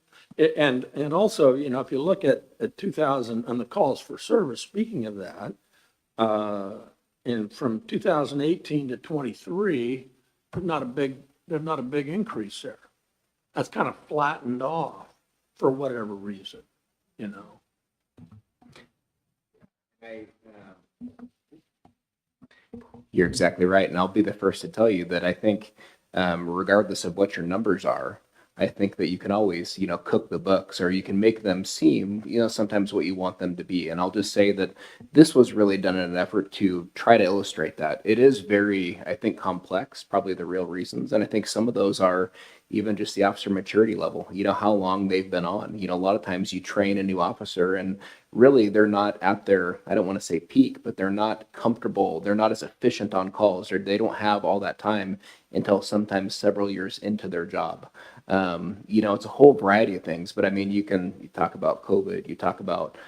And also, you know, if you look at 2000 and the calls for service, speaking of that, from 2018 to 23, there's not a big increase there. That's kind of flattened off for whatever reason, you know. You're exactly right. And I'll be the first to tell you that I think, regardless of what your numbers are, I think that you can always, cook the books, or you can make them seem, sometimes what you want them to be. And I'll just say that this was really done in an effort to try to illustrate that. It is very, I think, complex, probably the real reasons. And I think some of those are even just the officer maturity level, how long they've been on. A lot of times you train a new officer and really they're not at their, I don't want to say peak, but they're not comfortable. They're not as efficient on calls, or they don't have all that time until sometimes several years into their job. It's a whole variety of things, but I mean, you talk about COVID, you talk about,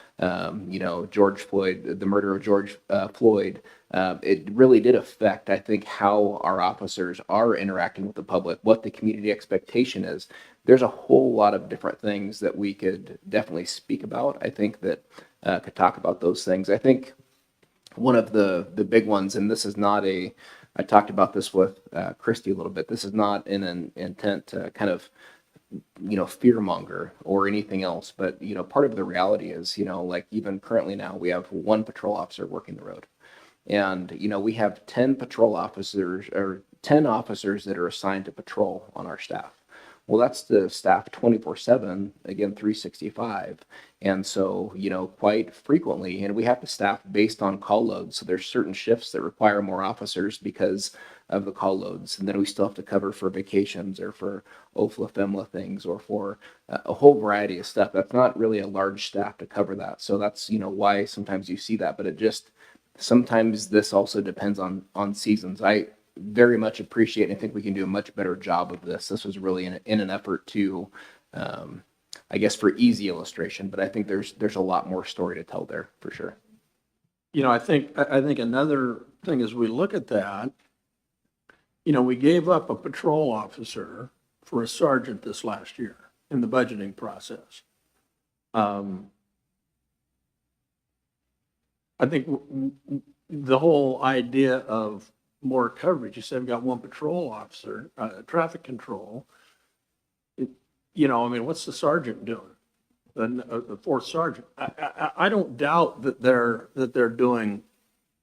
George Floyd, the murder of George Floyd. It really did affect, I think, how our officers are interacting with the public, what the community expectation is. There's a whole lot of different things that we could definitely speak about. I think that could talk about those things. I think one of the big ones, and this is not I talked about this with Christy a little bit. This is not in an intent to kind of, fear monger or anything else. But, part of the reality is, like even currently now, we have one patrol officer working the road. And, we have 10 patrol officers, or 10 officers that are assigned to patrol on our staff. Well, that's the staff 24/7, again, 365. And so, quite frequently, and we have to staff based on call loads. So there's certain shifts that require more officers because of the call loads. And then we still have to cover for vacations, or for OFLA, FEMLA things, or for a whole variety of stuff. That's not really a large staff to cover that. So that's, why sometimes you see that, but sometimes this also depends on seasons. I very much appreciate, and I think we can do a much better job of this. This was really in an effort to, I guess, for easy illustration, but I think there's a lot more story to tell there for sure. I think another thing as we look at that, we gave up a patrol officer for a sergeant this last year in the budgeting process. I think the whole idea of more coverage, you said we've got one patrol officer, traffic control. What's the sergeant doing? The fourth sergeant. I don't doubt that they're doing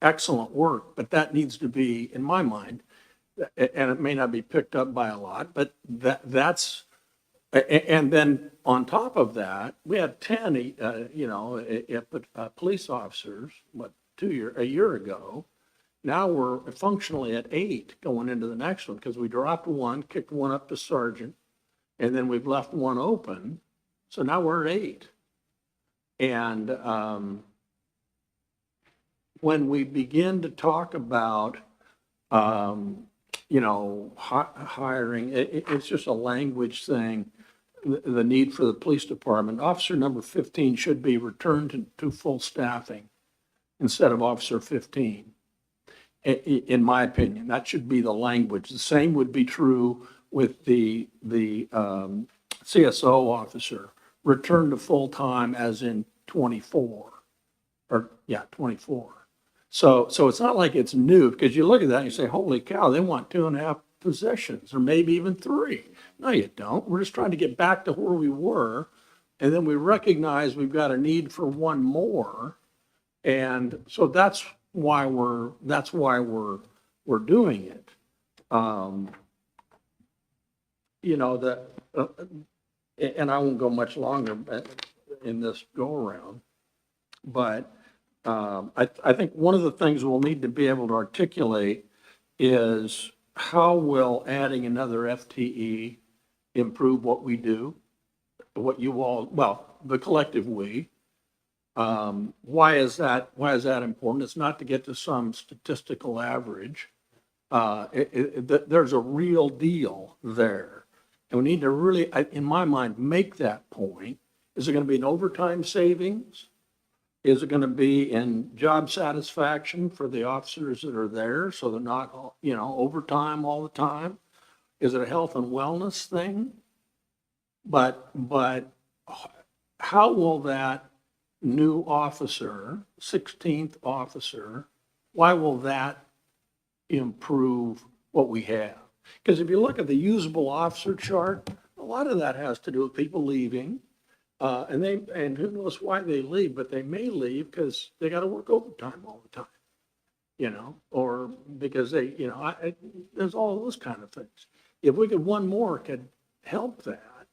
excellent work, but that needs to be, in my mind, and it may not be picked up by a lot, but that's, and then on top of that, we had 10, police officers, a year ago. Now we're functionally at 8 going into the next one, because we dropped one, kicked one up to sergeant, and then we've left one open. So now we're at 8. And when we begin to talk about, hiring, it's just a language thing. The need for the police department, officer number 15 should be returned to full staffing instead of officer 15. In my opinion, that should be the language. The same would be true with the CSO officer, return to full-time as in 24. 24. So it's not like it's new, because you look at that and you say, holy cow, they want 2.5 positions, or maybe even 3. No, you don't. We're just trying to get back to where we were. And then we recognize we've got a need for one more. And so that's why we're doing it. And I won't go much longer in this go around, but I think one of the things we'll need to be able to articulate is how will adding another FTE improve what we do, what you all, the collective we. Why is that important? It's not to get to some statistical average. There's a real deal there. And we need to really, in my mind, make that point Is it going to be in overtime savings? Is it going to be in job satisfaction for the officers that are there, so they're not, overtime all the time? Is it a health and wellness thing? But how will that new officer, 16th officer, why will that improve what we have? Because if you look at the usable officer chart, a lot of that has to do with people leaving. And who knows why they leave, but they may leave because they got to work overtime all the time, or because they, there's all those kind of things. If we could, one more could help that,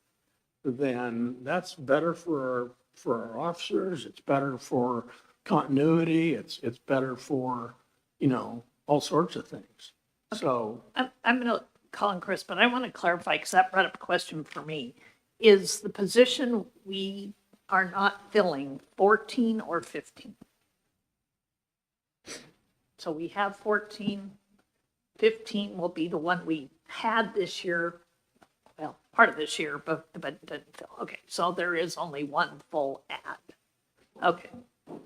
then that's better for our officers. It's better for continuity. It's better for, all sorts of things. So I'm going to call on Chris, but I want to clarify because that brought up a question for me. Is the position we are not filling 14 or 15? So we have 14, 15 will be the one we had this year, well, part of this year, but didn't fill. Okay, so there is only one full ad. Okay,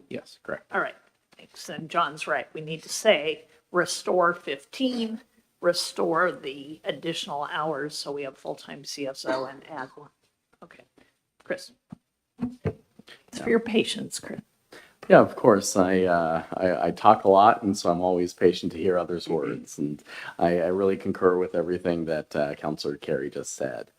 Yes, correct. all right, thanks. And John's right. We need to say restore 15, restore the additional hours so we have full-time CSO and add one. Okay, Chris. It's for your patience, Chris. Yeah, of course. I talk a lot, and so I'm always patient to hear others' words. And I really concur with everything that Councilor Carey just said.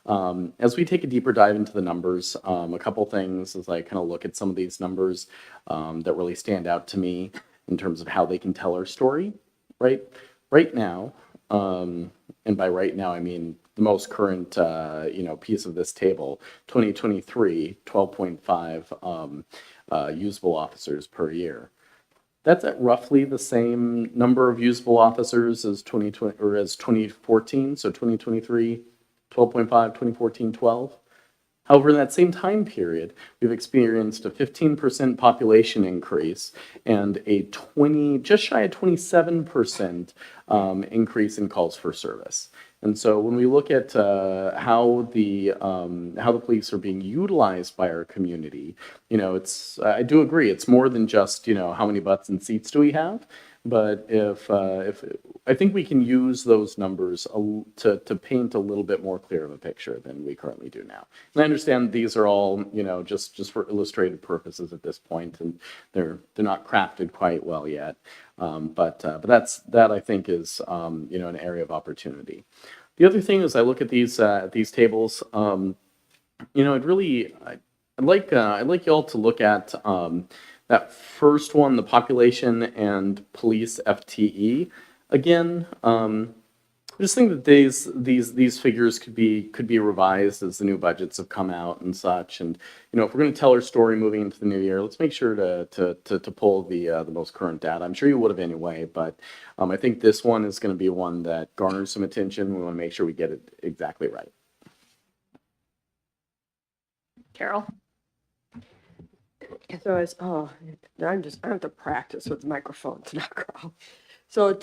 As we take a deeper dive into the numbers, a couple things as I kind of look at some of these numbers that really stand out to me in terms of how they can tell our story. Right now, and by right now I mean the most current piece of this table, 2023, 12.5 usable officers per year. That's at roughly the same number of usable officers as 2020 or as 2014. So 2023, 12.5, 2014, 12. However, in that same time period, we've experienced a 15% population increase and a just shy of 27% increase in calls for service. And so when we look at how the police are being utilized by our community, I do agree it's more than just how many butts and seats do we have, but if I think we can use those numbers to paint a little bit more clear of a picture than we currently do now. And I understand these are all just for illustrative purposes at this point, and they're not crafted quite well yet. But that I think is an area of opportunity. The other thing is I look at these tables. I'd like you all to look at that first one, the population and police FTE. Again, I just think that these figures could be revised as the new budgets have come out and such. And if we're going to tell our story moving into the new year, let's make sure to pull the most current data. I'm sure you would have anyway, but I think this one is going to be one that garners some attention. We want to make sure we get it exactly right. Carol? So I have to practice with the microphone to not growl. So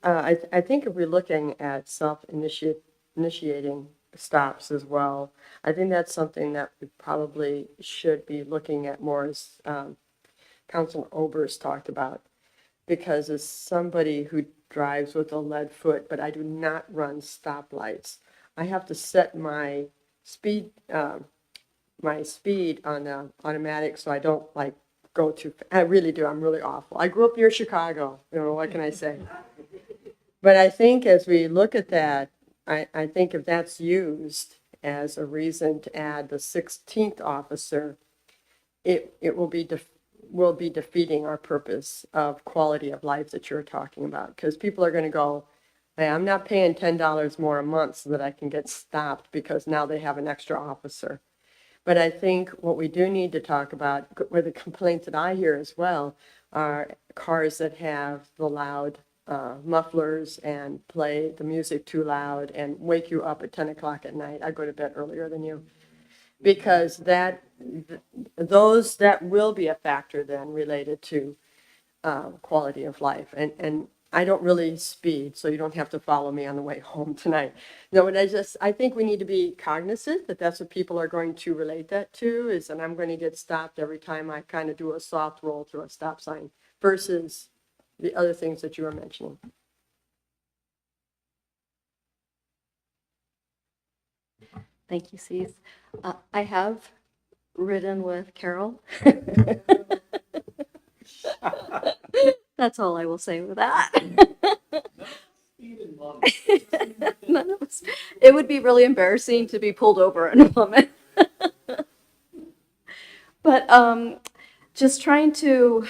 I think if we're looking at self-initiating stops as well, I think that's something that we probably should be looking at more, as Councilor Obers talked about, because as somebody who drives with a lead foot, but I do not run stoplights, I have to set my speed on automatic so I don't go too. I really do. I'm really awful. I grew up near Chicago. What can I say? But I think as we look at that, I think if that's used as a reason to add the 16th officer, it will be defeating our purpose of quality of life that you're talking about, because people are going to go, hey, I'm not paying $10 more a month so that I can get stopped because now they have an extra officer. But I think what we do need to talk about, where the complaints that I hear as well, are cars that have the loud mufflers and play the music too loud and wake you up at 10 o'clock at night. I go to bed earlier than you. Because that will be a factor then related to quality of life. And I don't really speed, so you don't have to follow me on the way home tonight. No, but I think we need to be cognizant that that's what people are going to relate that to, is that I'm going to get stopped every time I kind of do a soft roll through a stop sign versus the other things that you were mentioning. Thank you, Cease. I have ridden with Carol. That's all I will say with that. None of us. It would be really embarrassing to be pulled over in a moment. But just trying to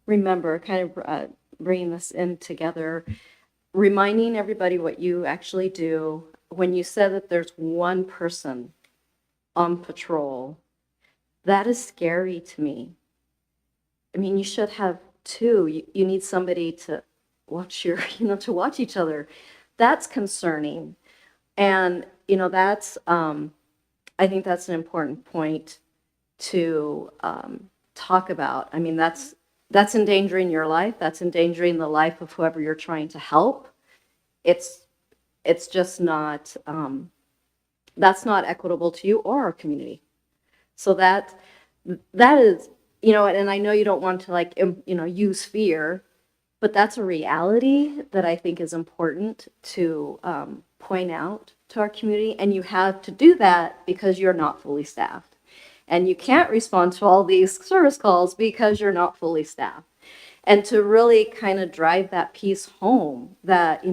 remember, kind of bringing this in together, reminding everybody what you actually do. When you said that there's one person on patrol, that is scary to me. I mean, you should have two. You need somebody to watch to watch each other. That's concerning. And, that's, I think that's an important point to talk about. I mean, that's endangering your life. That's endangering the life of whoever you're trying to help. It's just not, that's not equitable to you or our community. So that is, and I know you don't want to use fear, but that's a reality that I think is important to point out to our community. And you have to do that because you're not fully staffed. And you can't respond to all these service calls because you're not fully staffed. And to really kind of drive that piece home that,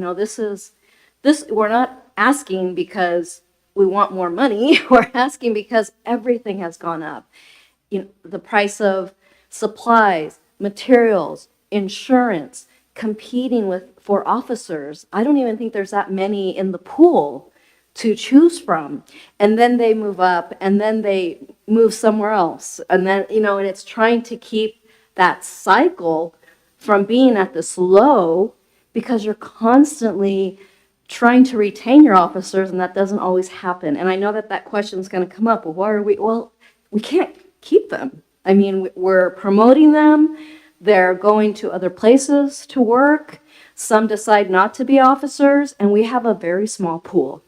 we're not asking because we want more money. We're asking because everything has gone up. The price of supplies, materials, insurance, competing for officers. I don't even think there's that many in the pool to choose from. And then they move up and then they move somewhere else. And then, and it's trying to keep that cycle from being at this low because you're constantly trying to retain your officers, and that doesn't always happen. And I know that question is going to come up. Well, why are we? Well, we can't keep them. I mean, we're promoting them. They're going to other places to work. Some decide not to be officers, and we have a very small pool.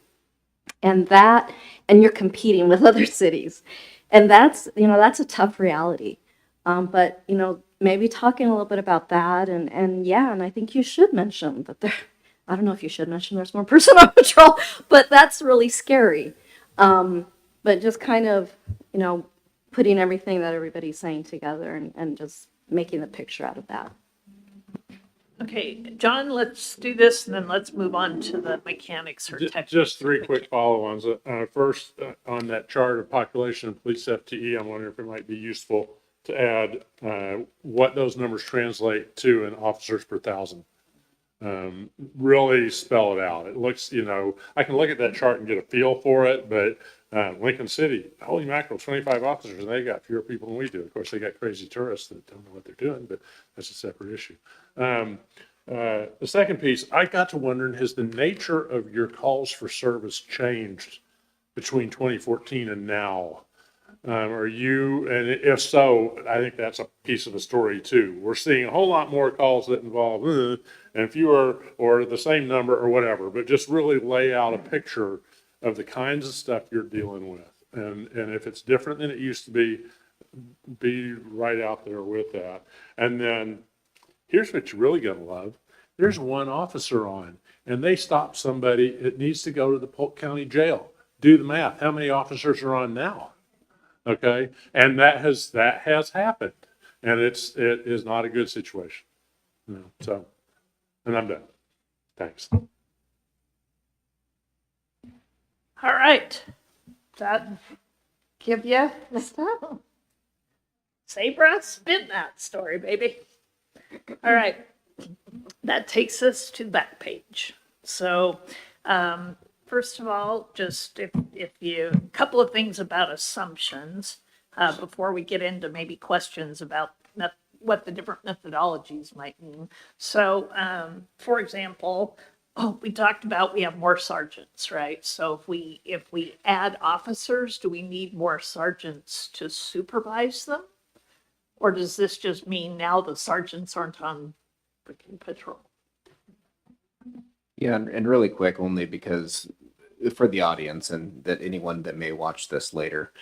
And you're competing with other cities. And that's a tough reality. But, maybe talking a little bit about that, and I think you should mention that I don't know if you should mention there's more person on patrol, but that's really scary. But just kind of, putting everything that everybody's saying together and just making the picture out of that. Okay, John, let's do this and then let's move on to the mechanics or techniques. Just three quick follow-ons. First, on that chart of population and police FTE, I'm wondering if it might be useful to add what those numbers translate to in officers per thousand. Really spell it out. It looks, I can look at that chart and get a feel for it, but Lincoln City, holy mackerel, 25 officers, and they got fewer people than we do. Of course, they got crazy tourists that don't know what they're doing, but that's a separate issue. The second piece, I got to wondering, has the nature of your calls for service changed between 2014 and now? And if so, I think that's a piece of the story too. We're seeing a whole lot more calls that involve and fewer or the same number or whatever, but just really lay out a picture of the kinds of stuff you're dealing with. And if it's different than it used to be right out there with that. And then here's what you're really going to love. There's one officer on and they stop somebody. It needs to go to the Polk County Jail. Do the math. How many officers are on now? Okay. And that has happened, and it is not a good situation. So, and I'm done. Thanks. All right. That give you Sabra, spin that story, baby. All right. That takes us to the back page. So, first of all, just if you, a couple of things about assumptions before we get into maybe questions about what the different methodologies might mean. So, for example, we talked about we have more sergeants, right? So if we add officers, do we need more sergeants to supervise them? Or does this just mean now the sergeants aren't on freaking patrol? Yeah, and really quick, only because for the audience and that anyone that may watch this later,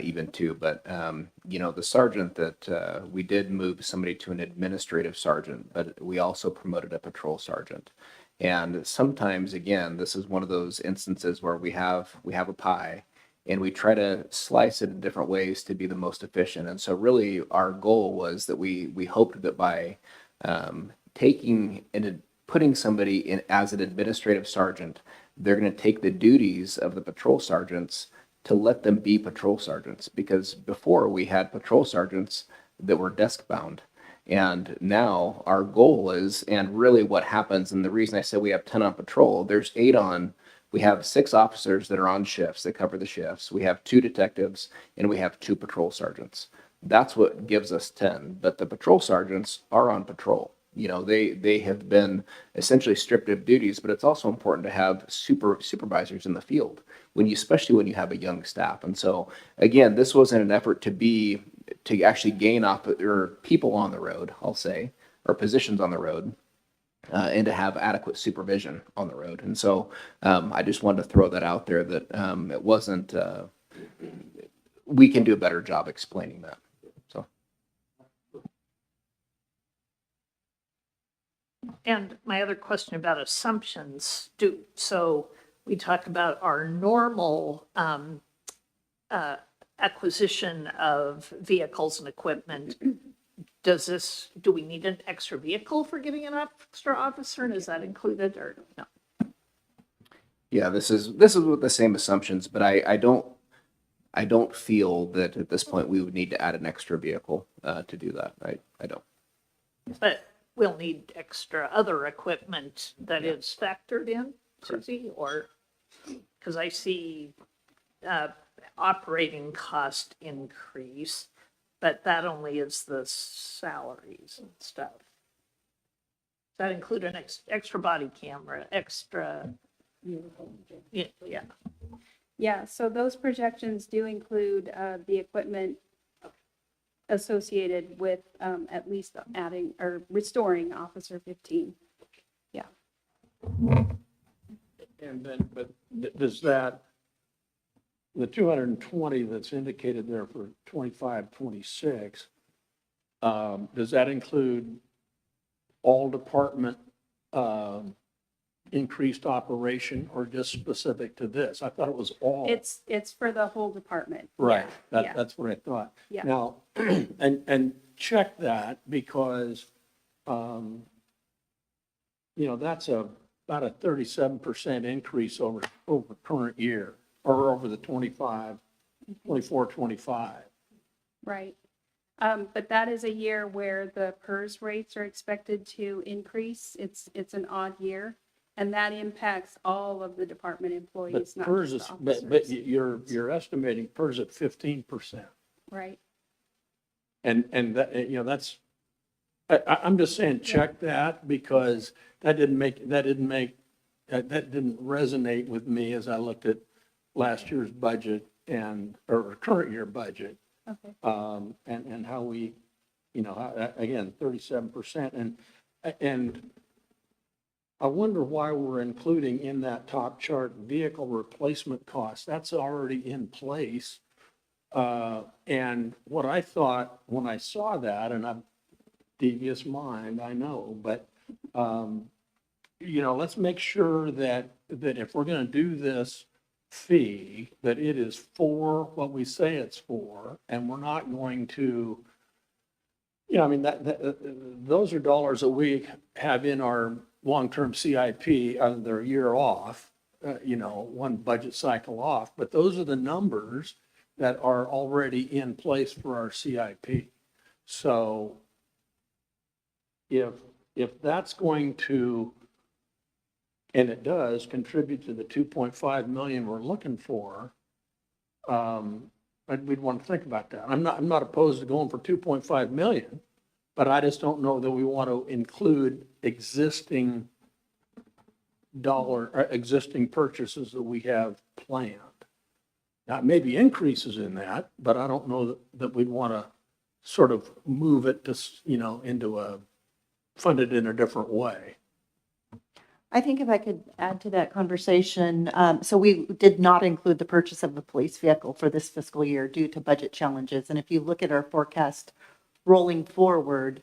even too, but the sergeant that we did move somebody to an administrative sergeant, but we also promoted a patrol sergeant. And sometimes, again, this is one of those instances where we have a pie and we try to slice it in different ways to be the most efficient. And so really our goal was that we hoped that by taking and putting somebody in as an administrative sergeant, they're going to take the duties of the patrol sergeants to let them be patrol sergeants. Because before we had patrol sergeants that were desk bound. And now our goal is, and really what happens, and the reason I said we have 10 on patrol, there's 8 on, we have 6 officers that are on shifts that cover the shifts. We have 2 detectives and we have 2 patrol sergeants. That's what gives us 10. But the patrol sergeants are on patrol. They have been essentially stripped of duties, but it's also important to have supervisors in the field especially when you have a young staff. And so again, this wasn't an effort to actually gain or people on the road, I'll say, or positions on the road, and to have adequate supervision on the road. And so I just wanted to throw that out there that it wasn't. We can do a better job explaining that. So. And my other question about assumptions, so we talk about our normal acquisition of vehicles and equipment. Do we need an extra vehicle for getting an extra officer, and is that included or no? Yeah, this is with the same assumptions, but I don't feel that at this point we would need to add an extra vehicle to do that. I don't. But we'll need extra other equipment that is factored in, Susie, or, because I see operating cost increase, but that only is the salaries and stuff. Does that include an extra body camera, extra? Yeah. Yeah, so those projections do include the equipment associated with at least adding or restoring Officer 15. Yeah. And then, but does that, the 220 that's indicated there for 25, 26, does that include all department increased operation or just specific to this? I thought it was all. It's for the whole department. Right, Yeah. that's what I thought. Yeah. Now, and check that because, that's about a 37% increase over current year or over the 24, 25. Right. But that is a year where the PERS rates are expected to increase. It's an odd year, and that impacts all of the department employees, But not PERS just is, the but officers. you're estimating PERS at 15%. Right. And that, that's, I'm just saying, check that because that didn't resonate with me as I looked at last year's budget or current year budget. Okay. And how we, again, 37%. And I wonder why we're including in that top chart vehicle replacement costs. That's already in place. And what I thought when I saw that, and I'm devious mind, I know, but, let's make sure that if we're going to do this fee, that it is for what we say it's for, and we're not going to, those are dollars that we have in our long-term CIP, they're a year off, one budget cycle off, but those are the numbers that are already in place for our CIP. So if that's going to, and it does contribute to the 2.5 million we're looking for, we'd want to think about that. I'm not opposed to going for 2.5 million, but I just don't know that we want to include existing purchases that we have planned. Now, maybe increases in that, but I don't know that we'd want to sort of move it to, fund it in a different way. I think if I could add to that conversation, so we did not include the purchase of the police vehicle for this fiscal year due to budget challenges. And if you look at our forecast rolling forward,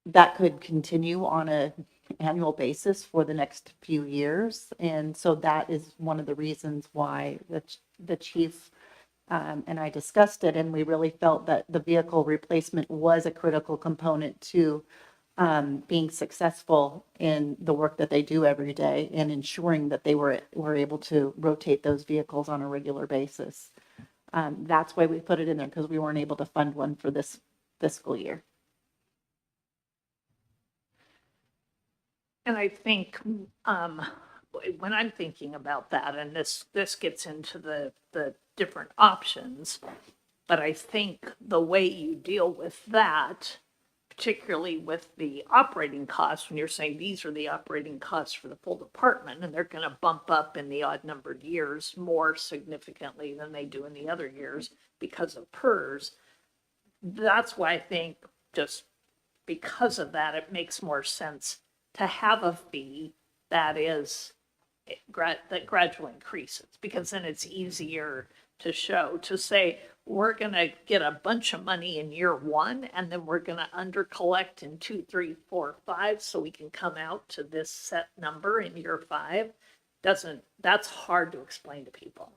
that could continue on a annual basis for the next few years. And so that is one of the reasons why the chief and I discussed it, and we really felt that the vehicle replacement was a critical component to being successful in the work that they do every day and ensuring that they were able to rotate those vehicles on a regular basis. That's why we put it in there, because we weren't able to fund one for this fiscal year. And I think when I'm thinking about that, and this gets into the different options, but I think the way you deal with that, particularly with the operating costs, when you're saying these are the operating costs for the full department, and they're going to bump up in the odd numbered years more significantly than they do in the other years because of PERS. That's why I think just because of that, it makes more sense to have a fee that is that gradually increases, because then it's easier to show, to say, we're going to get a bunch of money in year one, and then we're going to under collect in 2, 3, 4, 5, so we can come out to this set number in year 5. That's hard to explain to people.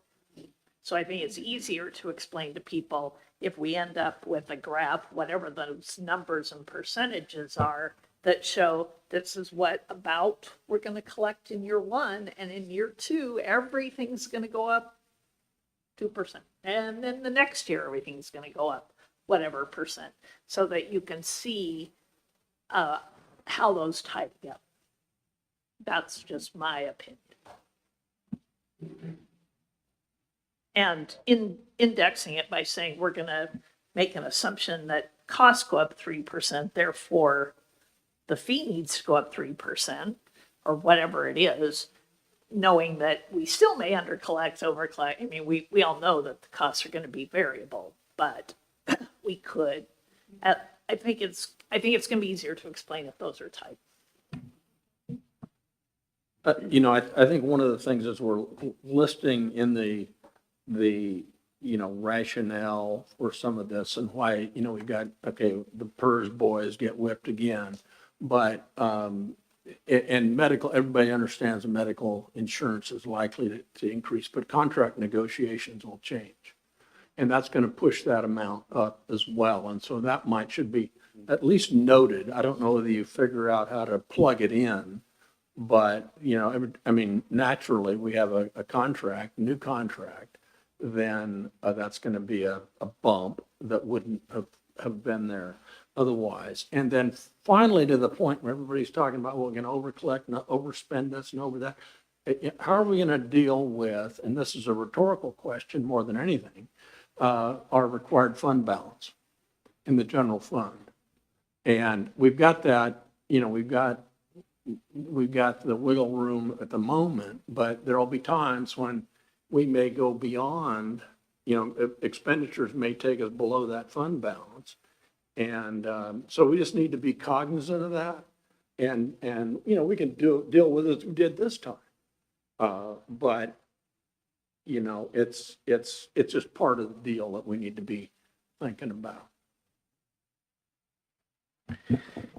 So I think it's easier to explain to people if we end up with a graph, whatever those numbers and percentages are, that show this is what about we're going to collect in year 1, and in year 2, everything's going to go up 2%. And then the next year, everything's going to go up whatever percent, so that you can see how those tie together. That's just my opinion. And in indexing it by saying we're going to make an assumption that costs go up 3%, therefore the fee needs to go up 3%, or whatever it is, knowing that we still may undercollect, overcollect. I mean, we all know that the costs are going to be variable, but we could. I think it's going to be easier to explain if those are tied. I think one of the things is we're listing in the rationale for some of this and why, we've got, okay, the PERS boys get whipped again. But, and medical, everybody understands that medical insurance is likely to increase, but contract negotiations will change. And that's going to push that amount up as well. And so that should be at least noted. I don't know whether you figure out how to plug it in, but, naturally we have a new contract, then that's going to be a bump that wouldn't have been there otherwise. And then finally, to the point where everybody's talking about, well, we're going to overcollect, not overspend this and over that. How are we going to deal with, and this is a rhetorical question more than anything, our required fund balance in the general fund? And we've got that, we've got the wiggle room at the moment, but there'll be times when we may go beyond, expenditures may take us below that fund balance. And so we just need to be cognizant of that. And we can deal with it as we did this time. But, it's just part of the deal that we need to be thinking about.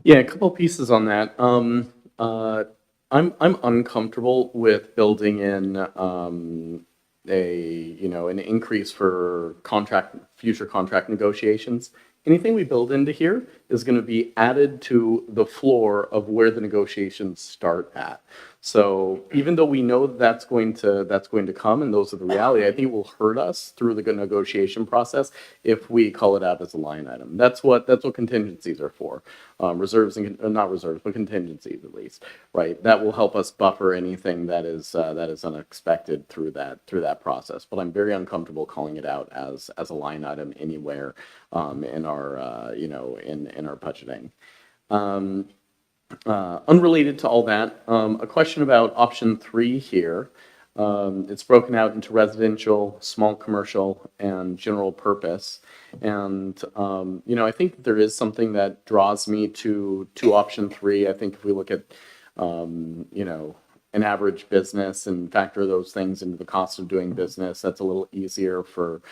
Yeah, a couple pieces on that. I'm uncomfortable with building in an increase for future contract negotiations. Anything we build into here is going to be added to the floor of where the negotiations start at. So even though we know that that's going to come, and those are the reality, I think it will hurt us through the negotiation process if we call it out as a line item. That's what contingencies are for. Reserves and not reserves, but contingencies at least, right? That will help us buffer anything that is unexpected through that process. But I'm very uncomfortable calling it out as a line item anywhere in our in our budgeting. Unrelated to all that, a question about option 3 here. It's broken out into residential, small commercial, and general purpose. And, I think there is something that draws me to option 3. I think if we look at you know, an average business and factor those things into the cost of doing business. That's a little easier for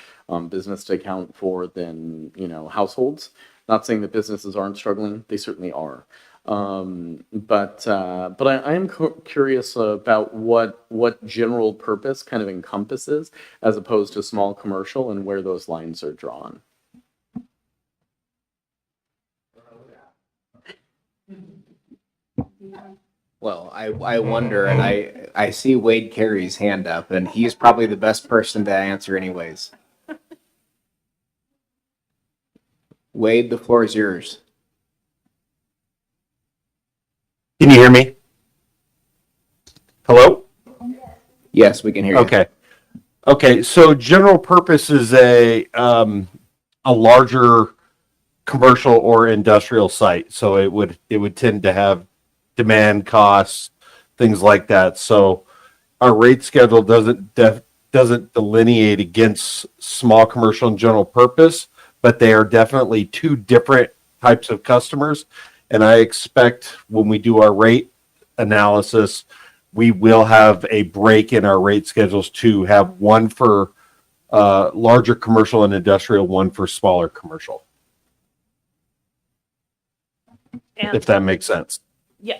business to account for than, you know, households. Not saying that businesses aren't struggling, they certainly are. But I am curious about what general purpose kind of encompasses as opposed to small commercial and where those lines are drawn. Well, I wonder, and I see Wade Carey's hand up, and he's probably the best person to answer anyways. Wade, the floor is yours. Can you hear me? Hello? Yes, we can hear you. Okay. Okay, so general purpose is a larger commercial or industrial site. So it would tend to have demand costs, things like that. So our rate schedule doesn't delineate against small commercial and general purpose, but they are definitely two different types of customers. And I expect when we do our rate analysis, we will have a break in our rate schedules to have one for larger commercial and industrial, one for smaller commercial, And if that makes sense. yeah,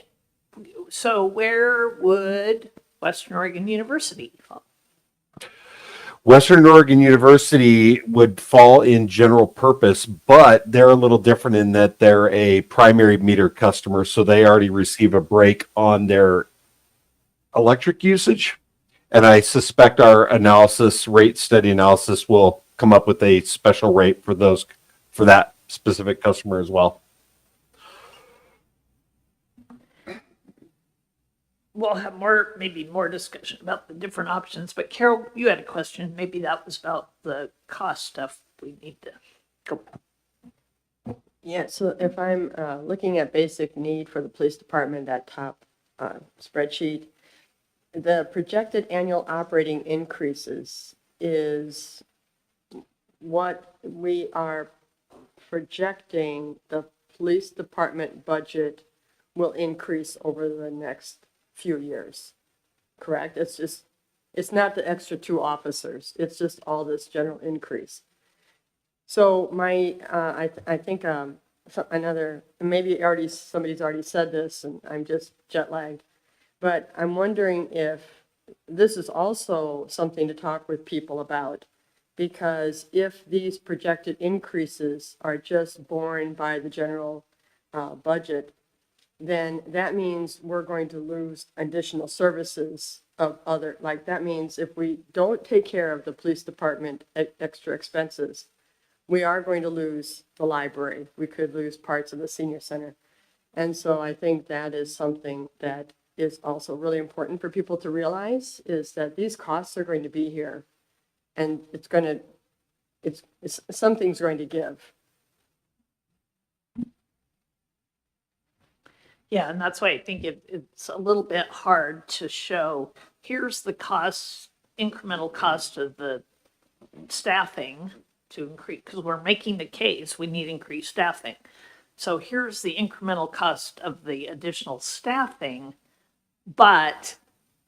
so where would Western Oregon University fall? Western Oregon University would fall in general purpose, but they're a little different in that they're a primary meter customer, so they already receive a break on their electric usage. And I suspect our rate study analysis will come up with a special rate for that specific customer as well. We'll have maybe more discussion about the different options, but Carol, you had a question. Maybe that was about the cost stuff we need to go. Yeah, so if I'm looking at basic need for the police department, that top spreadsheet, the projected annual operating increases is what we are projecting the police department budget will increase over the next few years, correct? It's not the extra 2 officers, it's just all this general increase. So I think maybe somebody's already said this and I'm just jet lagged, but I'm wondering if this is also something to talk with people about, because if these projected increases are just borne by the general budget, then that means we're going to lose additional services that means if we don't take care of the police department extra expenses, we are going to lose the library. We could lose parts of the senior center. And so I think that is something that is also really important for people to realize, is that these costs are going to be here and something's going to give. Yeah, and that's why I think it's a little bit hard to show, here's the incremental cost of the staffing to increase, because we're making the case we need increased staffing. So here's the incremental cost of the additional staffing, but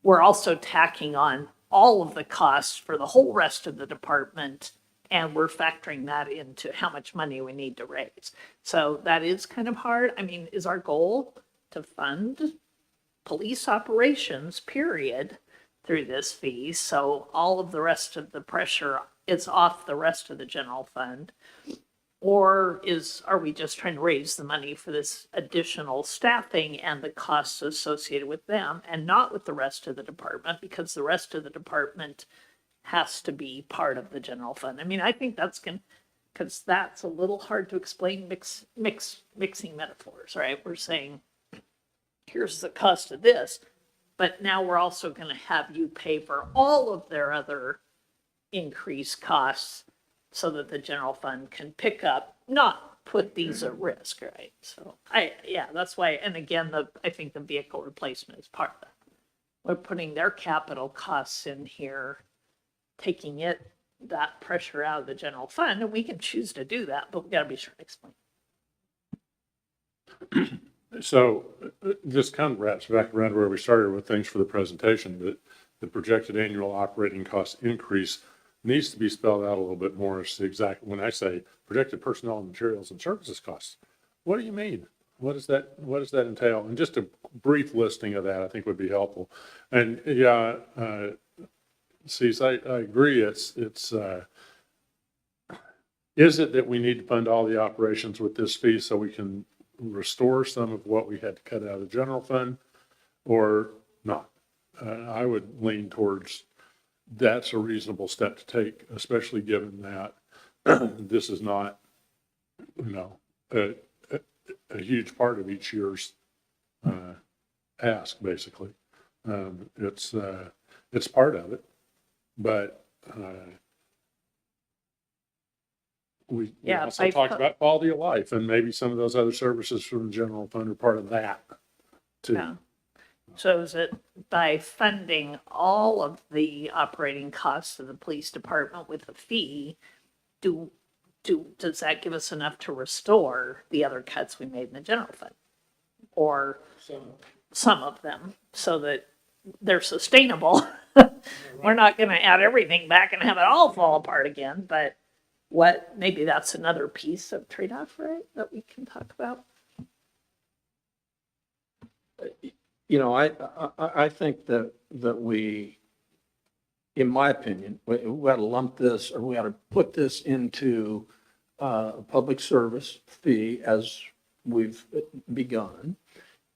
we're also tacking on all of the costs for the whole rest of the department, and we're factoring that into how much money we need to raise. So that is kind of hard. I mean, is our goal to fund police operations, period, through this fee? So all of the rest of the pressure is off the rest of the general fund? Or are we just trying to raise the money for this additional staffing and the costs associated with them and not with the rest of the department, because the rest of the department has to be part of the general fund? I mean, I think because that's a little hard to explain, mixing metaphors, right? We're saying, here's the cost of this, but now we're also going to have you pay for all of their other increased costs so that the general fund can pick up, not put these at risk, right? So that's why, and again, I think the vehicle replacement is part of that. We're putting their capital costs in here, taking that pressure out of the general fund, and we can choose to do that, but we got to be sure to explain. So this kind of wraps back around where we started with things for the presentation, that the projected annual operating cost increase needs to be spelled out a little bit more as to exactly, when I say projected personnel and materials and services costs, what do you mean? What does that entail? And just a brief listing of that, I think would be helpful. And yeah, see, I agree. Is it that we need to fund all the operations with this fee so we can restore some of what we had to cut out of the general fund, or not? I would lean towards that's a reasonable step to take, especially given that this is not, a huge part of each year's ask, basically. It's part of it, but we Yeah, also talked about quality of life, and maybe some of those other services from the general fund are part of that too. Yeah. So is it by funding all of the operating costs of the police department with a fee, does that give us enough to restore the other cuts we made in the general fund? Or some of them, so that they're sustainable? We're not gonna add everything back and have it all fall apart again, but maybe that's another piece of trade-off, right, that we can talk about? I think that we, in my opinion, we ought to lump this, or we ought to put this into a public service fee as we've begun.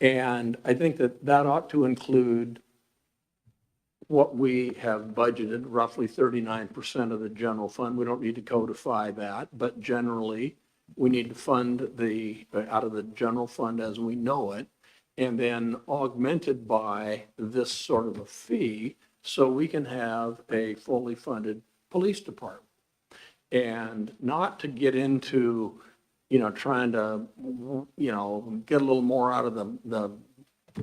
And I think that ought to include what we have budgeted, roughly 39% of the general fund. We don't need to codify that, but generally, we need to fund out of the general fund as we know it, and then augmented by this sort of a fee, so we can have a fully funded police department. And not to get into, trying to, get a little more out of the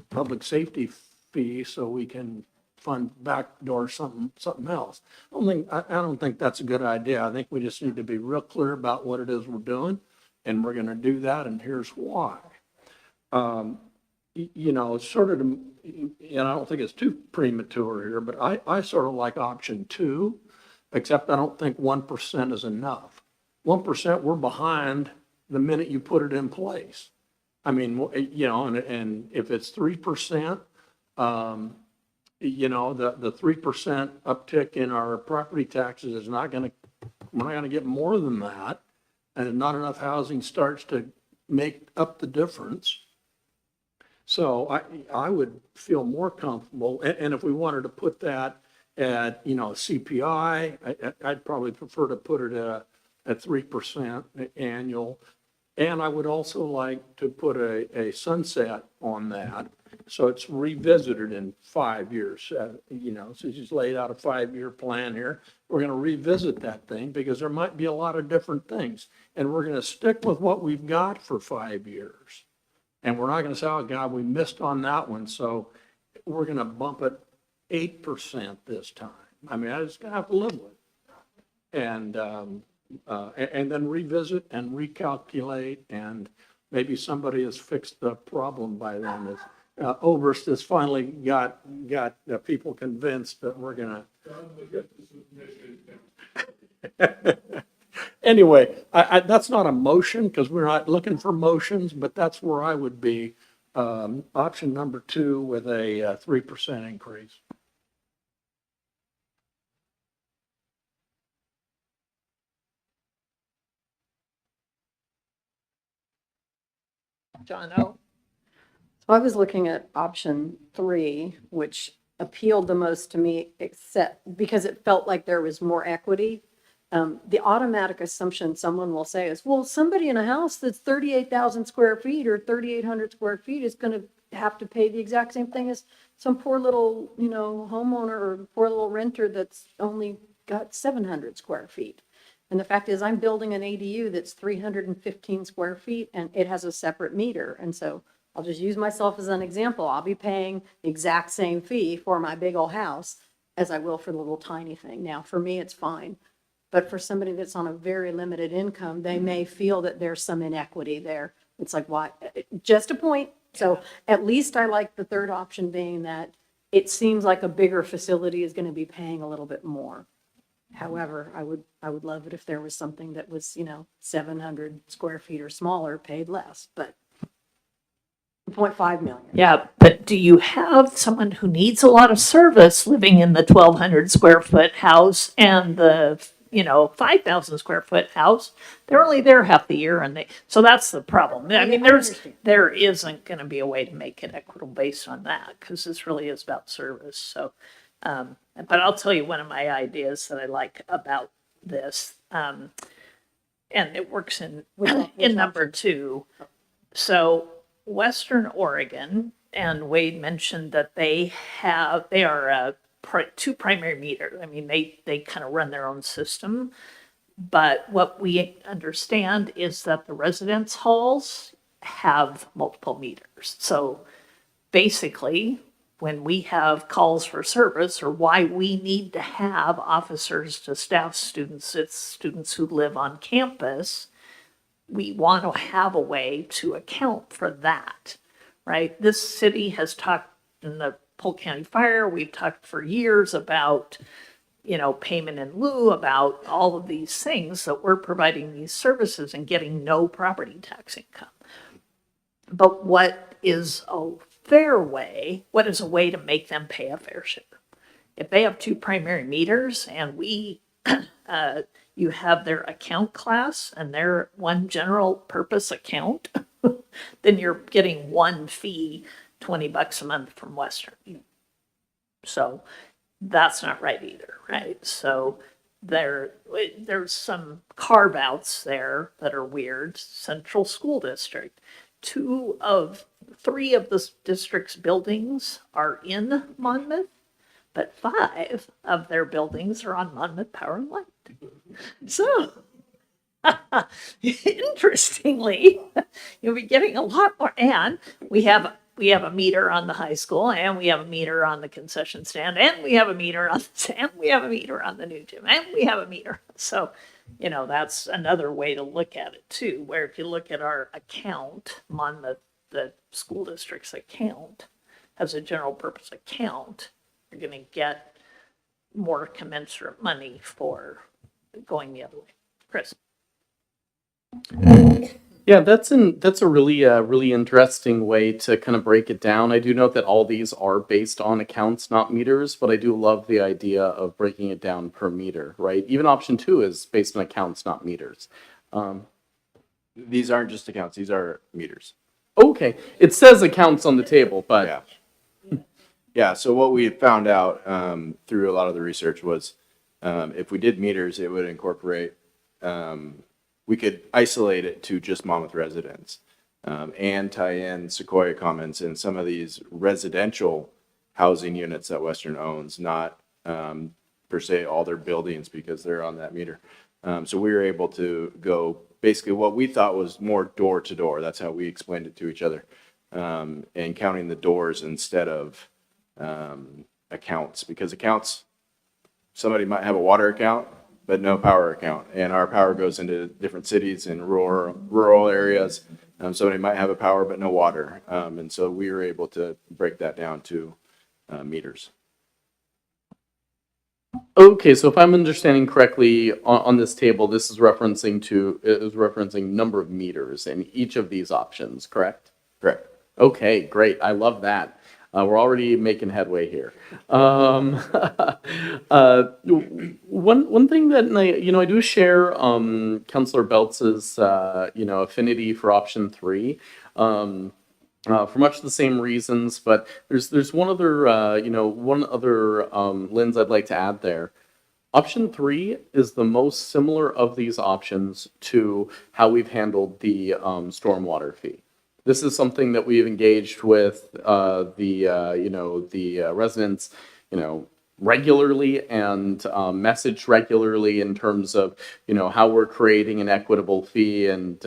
public safety fee so we can fund backdoor something else. I don't think that's a good idea. I think we just need to be real clear about what it is we're doing, and we're gonna do that, and here's why. Sort of, and I don't think it's too premature here, but I sort of like option 2, except I don't think 1% is enough. 1%, we're behind the minute you put it in place. I mean, and if it's 3%, the 3% uptick in our property taxes is we're not gonna get more than that, and not enough housing starts to make up the difference. So I would feel more comfortable, and if we wanted to put that at, CPI, I'd probably prefer to put it at 3% annual. And I would also like to put a sunset on that, so it's revisited in 5 years. So she's laid out a 5-year plan here. We're going to revisit that thing because there might be a lot of different things, and we're going to stick with what we've got for 5 years. And we're not going to say, oh, God, we missed on that one, so we're going to bump it 8% this time. I mean, I just going to have to live with it. And then revisit and recalculate, and maybe somebody has fixed the problem by then. Oberst has finally got people convinced that we're going to. Anyway, that's not a motion because we're not looking for motions, but that's where I would be. Option number 2 with a 3% increase. John O? So I was looking at option 3, which appealed the most to me, except because it felt like there was more equity. The automatic assumption someone will say is, well, somebody in a house that's 38,000 square feet or 3,800 square feet is going to have to pay the exact same thing as some poor little, homeowner or poor little renter that's only got 700 square feet. And the fact is, I'm building an ADU that's 315 square feet and it has a separate meter. And so I'll just use myself as an example. I'll be paying the exact same fee for my big old house as I will for the little tiny thing. Now, for me, it's fine. But for somebody that's on a very limited income, they may feel that there's some inequity there. It's like, why? Just a point, So at least I like the third option being that it seems like a bigger facility is going to be paying a little bit more. However, I would love it if there was something that was, 700 square feet or smaller, paid less, but 0.5 million. Yeah, but do you have someone who needs a lot of service living in the 1,200 square foot house and the, 5,000 square foot house? They're only there half the year so that's the problem. I mean, there isn't going to be a way to make it equitable based on that because this really is about service. So, but I'll tell you one of my ideas that I like about this, and it works in number 2. So Western Oregon, and Wade mentioned that they are 2 primary meters. I mean, they kind of run their own system. But what we understand is that the residence halls have multiple meters. So basically, when we have calls for service or why we need to have officers to staff students, it's students who live on campus, we want to have a way to account for that, right? This city has talked in the Polk County Fire, we've talked for years about, payment in lieu, about all of these things that we're providing these services and getting no property tax income. But what is a fair way? What is a way to make them pay a fair share? If they have 2 primary meters and you have their account class and their one general purpose account, then you're getting one fee, $20 a month from Western. So that's not right either, right? So there's some carve outs there that are weird. Central School District. 3 of the district's buildings are in Monmouth, but 5 of their buildings are on Monmouth Power and Light. So, interestingly, you'll be getting a lot more. And we have a meter on the high school, and we have a meter on the concession stand, and we have a meter on the and we have a meter on the new gym, and we have a meter. So, that's another way to look at it too. Where if you look at our account, Monmouth, the school district's account, as a general purpose account, you're going to get more commensurate money for going the other way. Chris. Yeah, that's a really interesting way to kind of break it down. I do note that all these are based on accounts, not meters, but I do love the idea of breaking it down per meter, right? Even option 2 is based on accounts, not meters. These aren't just accounts, these are meters. Okay, it says accounts on the table, but Yeah. Yeah, so what we found out through a lot of the research was if we did meters, it would incorporate, we could isolate it to just Monmouth residents and tie in Sequoia Commons and some of these residential housing units that Western owns, not per se all their buildings because they're on that meter. So we were able to go basically what we thought was more door to door. That's how we explained it to each other, and counting the doors instead of accounts, because accounts, somebody might have a water account but no power account, and our power goes into different cities and rural areas. Somebody might have a power but no water, and so we were able to break that down to meters. okay, so if I'm understanding correctly on this table, this is referencing number of meters in each of these options, correct? Correct. Okay, great. I love that. We're already making headway here. One thing that I do share Councillor Beltz's affinity for option 3. For much the same reasons, but there's one other lens I'd like to add there. Option 3 is the most similar of these options to how we've handled the stormwater fee. This is something that we've engaged with the residents, regularly and messaged regularly in terms of how we're creating an equitable fee and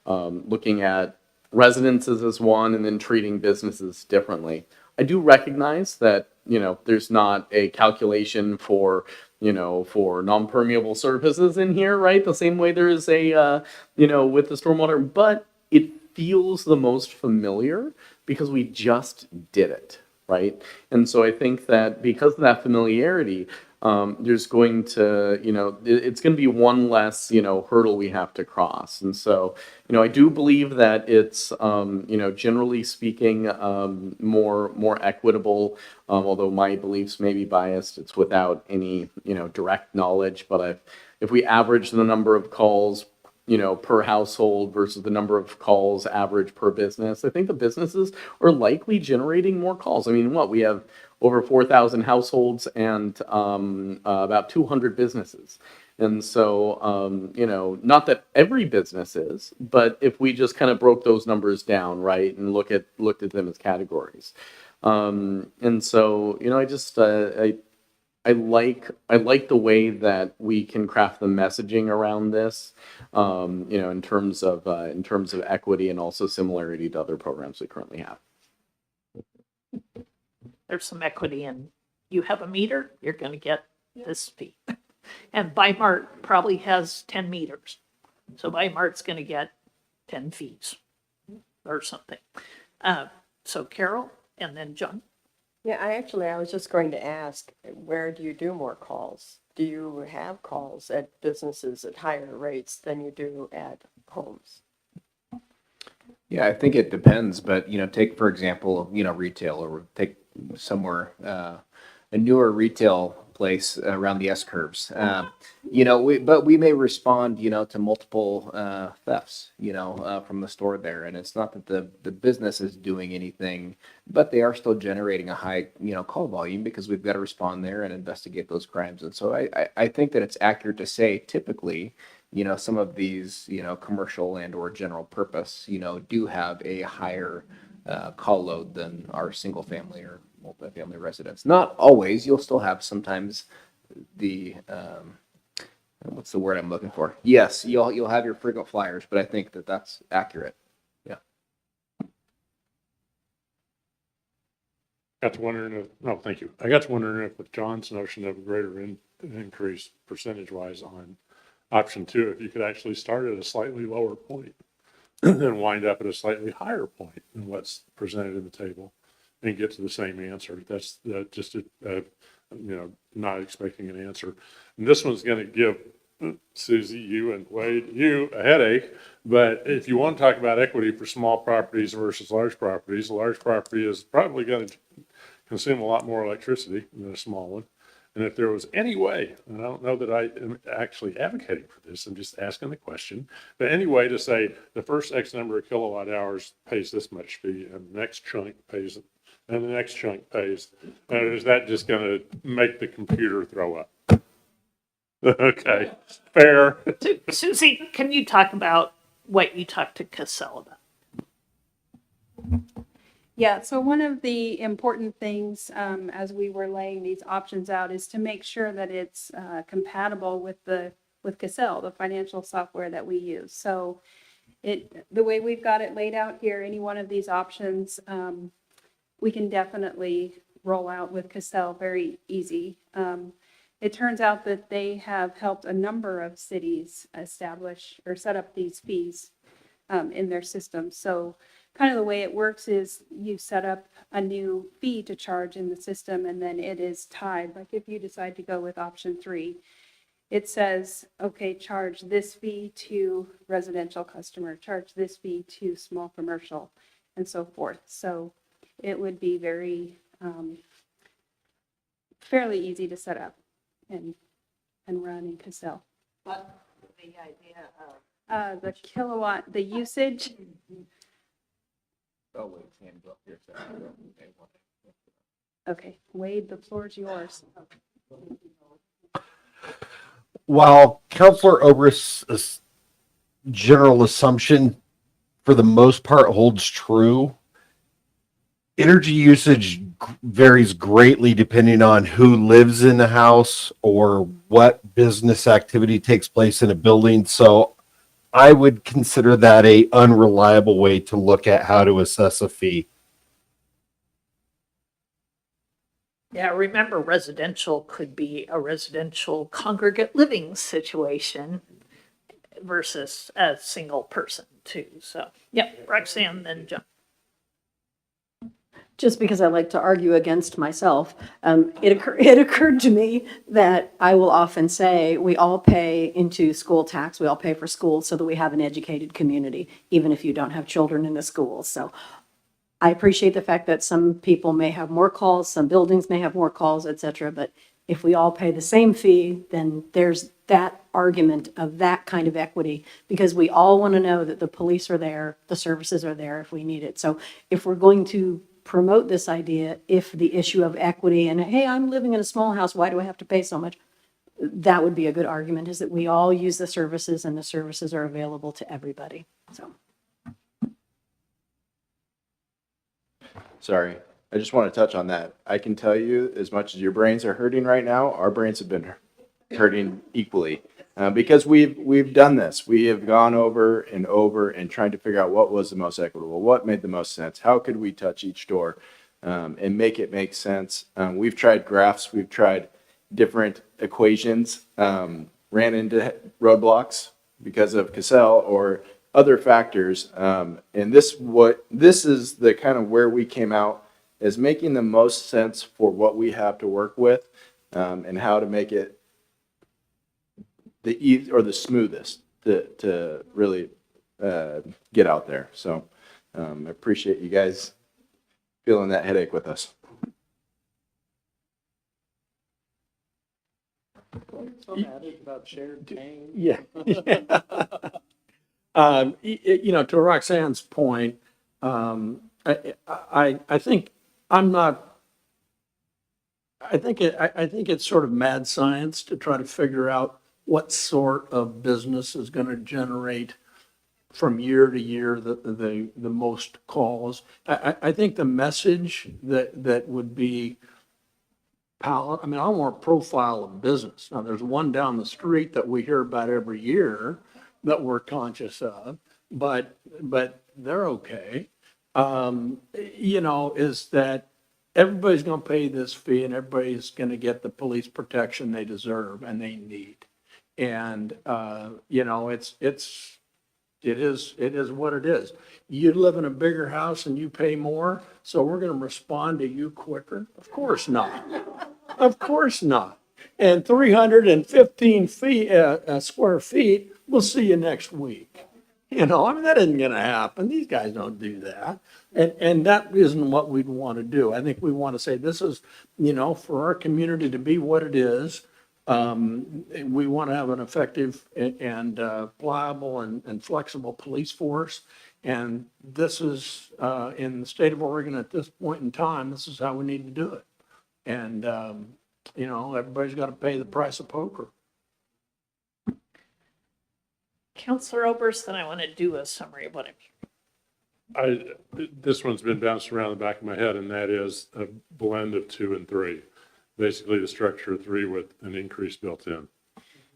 looking at residences as one and then treating businesses differently. I do recognize that there's not a calculation for non-permeable surfaces in here, right? The same way there is a with the stormwater, but it feels the most familiar because we just did it, right? And so I think that because of that familiarity, there's going to, it's going to be one less, hurdle we have to cross. And so, I do believe that it's, generally speaking, more equitable. Although my beliefs may be biased, it's without any, direct knowledge. But if we average the number of calls, per household versus the number of calls average per business, I think the businesses are likely generating more calls. I mean, we have over 4,000 households and about 200 businesses. And so, not that every business is, but if we just kind of broke those numbers down, right, and looked at them as categories. And so, I like the way that we can craft the messaging around this, in terms of equity and also similarity to other programs we currently have. There's some equity in, you have a meter, you're going to get this fee. And Bimart probably has 10 meters. So Bimart's going to get 10 fees or something. So Carol and then John. Yeah, I was just going to ask, where do you do more calls? Do you have calls at businesses at higher rates than you do at homes? Yeah, I think it depends, but take for example, retail, or take somewhere a newer retail place around the S curves. But we may respond, to multiple thefts, from the store there, and it's not that the business is doing anything, but they are still generating a high, call volume because we've got to respond there and investigate those crimes. And so I think that it's accurate to say typically, some of these, commercial and or general purpose, do have a higher call load than our single family or multifamily residents. Not always. You'll still have sometimes the what's the word I'm looking for? Yes, you'll have your frequent flyers, but I think that that's accurate. Yeah. Got to wondering thank you. I got to wondering if with John's notion of a greater increase percentage-wise on option 2, if you could actually start at a slightly lower point and wind up at a slightly higher point than what's presented in the table and get to the same answer. That's just not expecting an answer. And this one's going to give Susie, you and Wade, you a headache. But if you want to talk about equity for small properties versus large properties, a large property is probably going to consume a lot more electricity than a small one. And if there was any way, and I don't know that I am actually advocating for this, I'm just asking the question, but any way to say the first X number of kilowatt hours pays this much fee, and the next chunk pays, and the next chunk pays, is that just going to make the computer throw up? Okay, fair. Susie, can you talk about what you talked to Cassell about? Yeah, so one of the important things as we were laying these options out is to make sure that it's compatible with Cassell, the financial software that we use. So the way we've got it laid out here, any one of these options, we can definitely roll out with Cassell very easy. It turns out that they have helped a number of cities establish or set up these fees in their system. So kind of the way it works is you set up a new fee to charge in the system, and then it is tied. Like if you decide to go with option 3, it says, okay, charge this fee to residential customer, charge this fee to small commercial, and so forth. So it would be very fairly easy to set up and run in Cassell. But the idea of The kilowatt, the usage. Oh, wait, hand go up here. Okay, Wade, the floor is yours. While Counselor Obrist's general assumption for the most part holds true, energy usage varies greatly depending on who lives in the house or what business activity takes place in a building. So I would consider that a unreliable way to look at how to assess a fee. Yeah, remember residential could be a residential congregate living situation. versus a single person too. So, yep, Roxanne, then John. Just because I like to argue against myself, it occurred to me that I will often say, we all pay into school tax, we all pay for school so that we have an educated community, even if you don't have children in the schools. So I appreciate the fact that some people may have more calls, some buildings may have more calls, et cetera, but if we all pay the same fee, then there's that argument of that kind of equity, because we all want to know that the police are there, the services are there if we need it. So if we're going to promote this idea, if the issue of equity and, hey, I'm living in a small house, why do I have to pay so much? That would be a good argument, is that we all use the services and the services are available to everybody. So. Sorry, I just want to touch on that. I can tell you, as much as your brains are hurting right now, our brains have been hurting equally. Because we've done this. We have gone over and trying to figure out what was the most equitable, what made the most sense, how could we touch each door and make it make sense. We've tried graphs, we've tried different equations, ran into roadblocks because of Cassell or other factors. And this is the kind of where we came out as making the most sense for what we have to work with, and how to make it the smoothest to really get out there. So I appreciate you guys feeling that headache with us. About shared pain. Yeah. You know, to Roxanne's point, I think I'm not. I think it's sort of mad science to try to figure out what sort of business is going to generate from year to year the most calls. I think the message that would be, I mean, I want a profile of business. Now, there's one down the street that we hear about every year that we're conscious of, but they're okay. You know, is that everybody's going to pay this fee and everybody's going to get the police protection they deserve and they need. And, you know, it is what it is. You live in a bigger house and you pay more, so we're going to respond to you quicker? Of course not. Of course not. And 315 square feet, we'll see you next week. You know, I mean, that isn't going to happen. These guys don't do that. And that isn't what we'd want to do. I think we want to say this is, you know, for our community to be what it is. We want to have an effective and pliable and flexible police force. And this is, in the state of Oregon at this point in time, this is how we need to do it. And, you know, everybody's got to pay the price of poker. Counselor Oberst, then I want to do a summary of what I'm hearing. This one's been bounced around the back of my head, and that is a blend of 2 and 3. Basically the structure of 3 with an increase built in,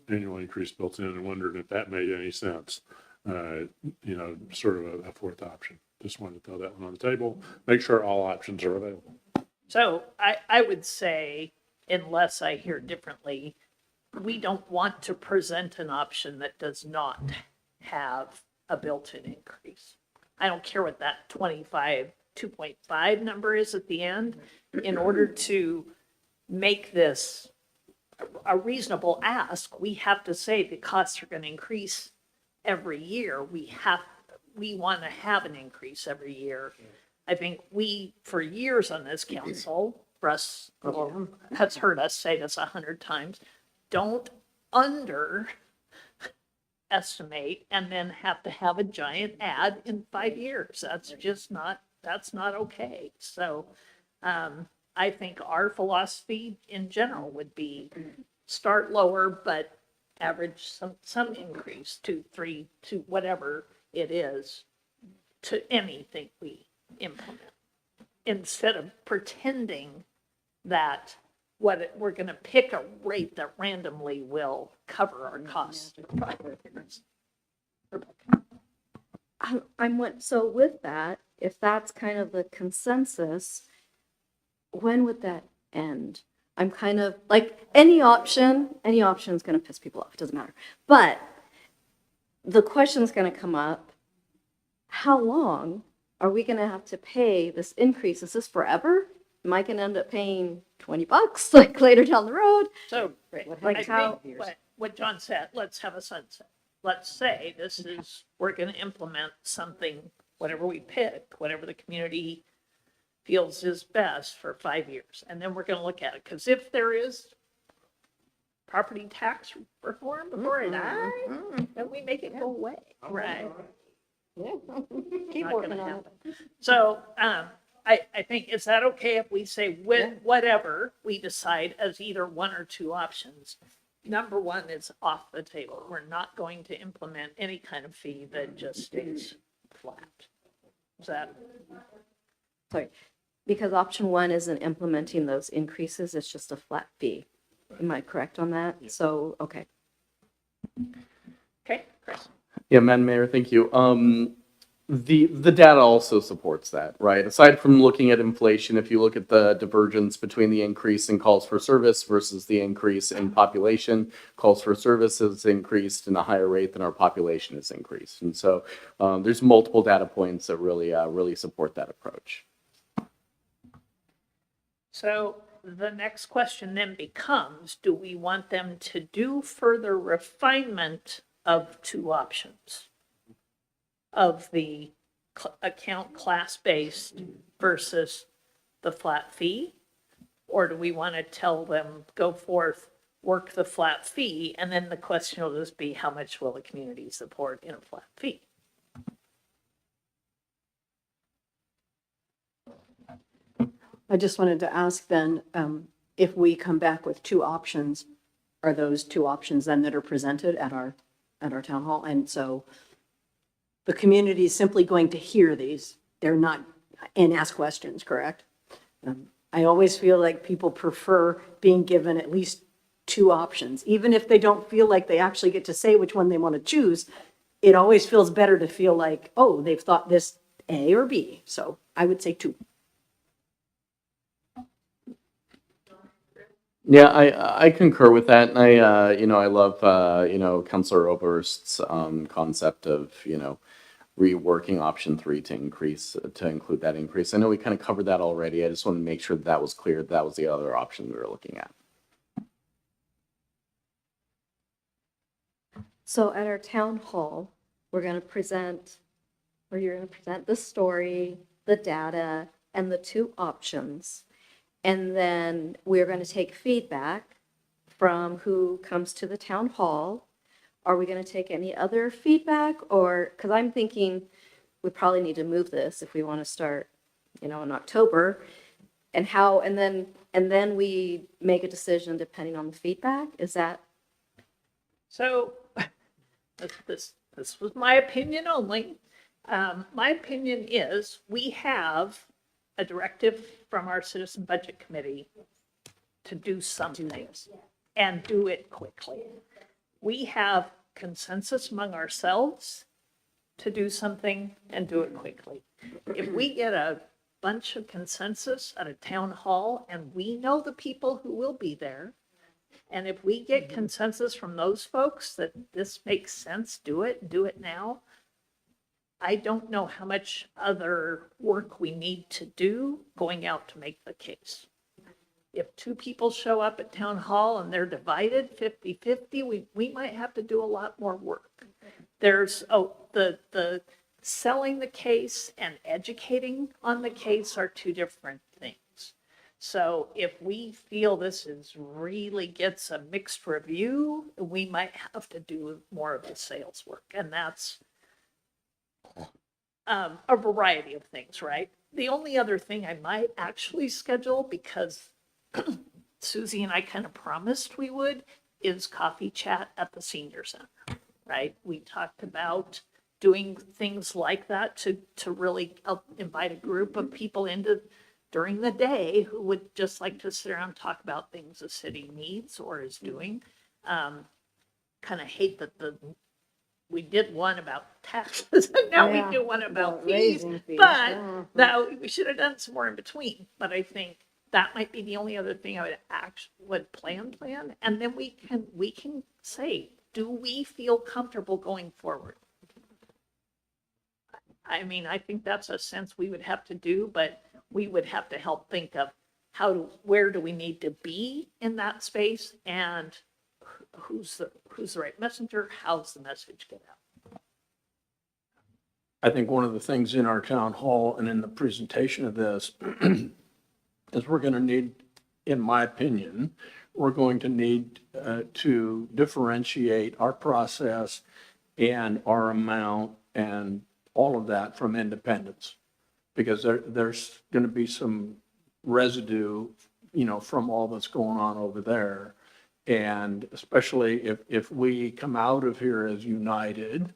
annual increase built in, and wondered if that made any sense. You know, sort of a fourth option. Just wanted to throw that one on the table, make sure all options are available. So I would say, unless I hear differently, we don't want to present an option that does not have a built-in increase. I don't care what that 2.5 number is at the end. In order to make this a reasonable ask, we have to say the costs are going to increase every year. We want to have an increase every year. I think we, for years on this council, Russ has heard us say this 100 times, don't underestimate and then have to have a giant ad in 5 years. That's just not, that's not okay. So I think our philosophy in general would be start lower, but average some increase to 3 to whatever it is to anything we implement, instead of pretending that we're going to pick a rate that randomly will cover our costs for 5 years. So with that, if that's kind of the consensus, when would that end? I'm kind of like any option is going to piss people off. It doesn't matter. But the question's going to come up, how long are we going to have to pay this increase? Is this forever? Am I going to end up paying $20 like later down the road? So, Like I how- think what John said, let's have a sunset. Let's say this is, we're gonna implement something, whatever we pick, whatever the community feels is best for 5 years. And then we're gonna look at it, because if there is property tax reform before I die, then we make it go away, right? Keep Not working gonna on it. happen. So, I think, is that okay if we say whatever we decide as either one or two options? Number one is off the table. We're not going to implement any kind of fee that just stays flat. Is that, Sorry, because option one isn't implementing those increases, it's just a flat fee. Am I correct on that? So, okay. okay, Chris? Yeah, Madam Mayor, thank you. The data also supports that, right? Aside from looking at inflation, if you look at the divergence between the increase in calls for service versus the increase in population, calls for service has increased in a higher rate than our population has increased. And so there's multiple data points that really support that approach. So the next question then becomes, do we want them to do further refinement of two options? Of the account class-based versus the flat fee? Or do we want to tell them, go forth, work the flat fee, and then the question will just be, how much will the community support in a flat fee? I just wanted to ask then, if we come back with two options, are those two options then that are presented at our town hall? And so the community is simply going to hear these. They're not, and ask questions, correct? I always feel like people prefer being given at least two options. Even if they don't feel like they actually get to say which one they want to choose, it always feels better to feel like, oh, they've thought this A or B. So I would say two. Yeah, I concur with that. And I love, Councilor Oberst's concept of, reworking option 3 to include that increase. I know we kind of covered that already. I just want to make sure that was clear. That was the other option we were looking at. So at our town hall, you're going to present the story, the data, and the two options. And then we're going to take feedback from who comes to the town hall. Are we going to take any other feedback? Or, because I'm thinking we probably need to move this if we want to start, in October. And then we make a decision depending on the feedback. Is that? So this was my opinion only. My opinion is we have a directive from our Citizen Budget Committee to do something and do it quickly. We have consensus among ourselves to do something and do it quickly. If we get a bunch of consensus at a town hall and we know the people who will be there, and if we get consensus from those folks that this makes sense, do it now, I don't know how much other work we need to do going out to make the case. If two people show up at town hall and they're divided 50-50, we might have to do a lot more work. There's, the selling the case and educating on the case are two different things. So if we feel this really gets a mixed review, we might have to do more of the sales work. And that's a variety of things, right? The only other thing I might actually schedule, because Susie and I kind of promised we would, is coffee chat at the senior center, right? We talked about doing things like that to really invite a group of people into during the day who would just like to sit around and talk about things the city needs or is doing. Kind of hate that we did one about taxes, and now we do one about fees, but we should have done some more in between. But I think that might be the only other thing I would plan, and then we can say, do we feel comfortable going forward? I mean, I think that's a sense we would have to do, but we would have to help think of where do we need to be in that space, and who's the right messenger? How's the message get out? I think one of the things in our town hall and in the presentation of this is we're going to need, in my opinion, we're going to need to differentiate our process and our amount and all of that from independence. Because there's going to be some residue, from all that's going on over there. And especially if we come out of here as united,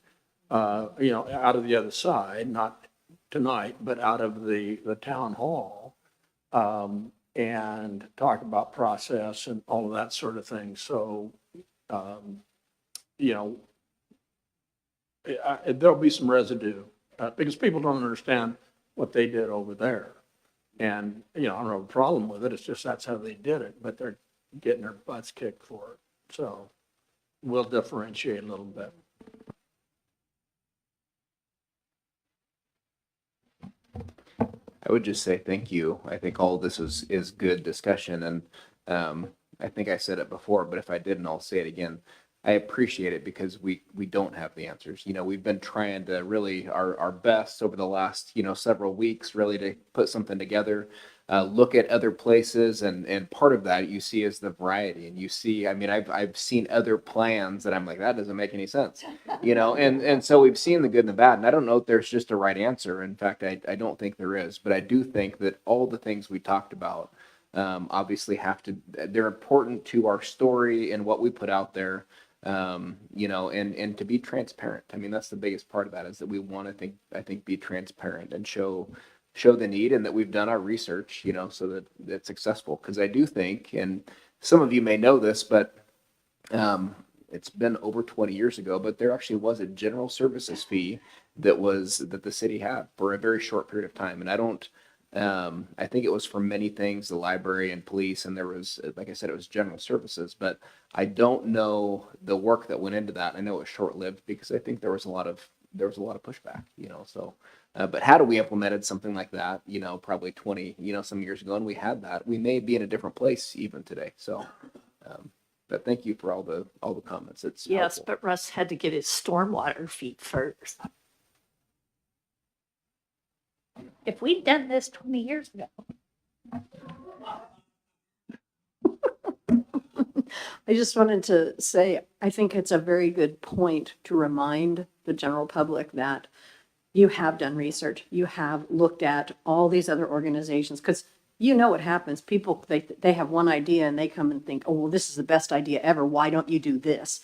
out of the other side, not tonight, but out of the town hall, and talk about process and all of that sort of thing. So, there'll be some residue because people don't understand what they did over there. And, I don't have a problem with it. It's just that's how they did it, but they're getting their butts kicked for it. So we'll differentiate a little bit. I would just say thank you. I think all this is good discussion, and I think I said it before, but if I didn't, I'll say it again. I appreciate it because we don't have the answers. We've been trying to really our best over the last, several weeks really to put something together, look at other places, and part of that you see is the variety. And you see, I've seen other plans that I'm like, that doesn't make any sense, and so we've seen the good and the bad. And I don't know if there's just a right answer. In fact, I don't think there is, but I do think that all the things we talked about obviously they're important to our story and what we put out there. And to be transparent. That's the biggest part of that, is that we want to I think be transparent and show the need, and that we've done our research, so that it's successful. Because I do think, and some of you may know this, but it's been over 20 years ago, but there actually was a general services fee that the city had for a very short period of time. And I think it was for many things, the library and police, and there was, like I said, it was general services, but I don't know the work that went into that. I know it was short-lived because I think there was a lot of pushback, so, but had we implemented something like that, probably 20, some years ago, and we had that, we may be in a different place even today. So, but thank you for all the comments. It's Yes, helpful. but Russ had to get his stormwater feet first. If we'd done this 20 years ago. I just wanted to say, I think it's a very good point to remind the general public that you have done research, you have looked at all these other organizations, because what happens. People, they have one idea and they come and think, oh, well, this is the best idea ever. Why don't you do this?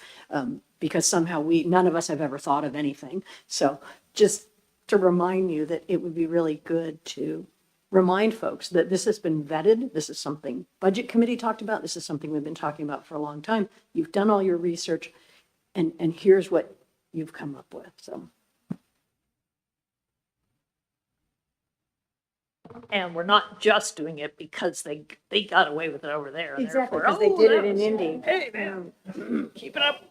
Because somehow none of us have ever thought of anything. So just to remind you that it would be really good to remind folks that this has been vetted. This is something Budget Committee talked about. This is something we've been talking about for a long time. You've done all your research, and here's what you've come up with. So. And we're not just doing it because they got away with it over there. and Exactly, therefore, because they did that it in was- Indy. Hey, man, keep it up.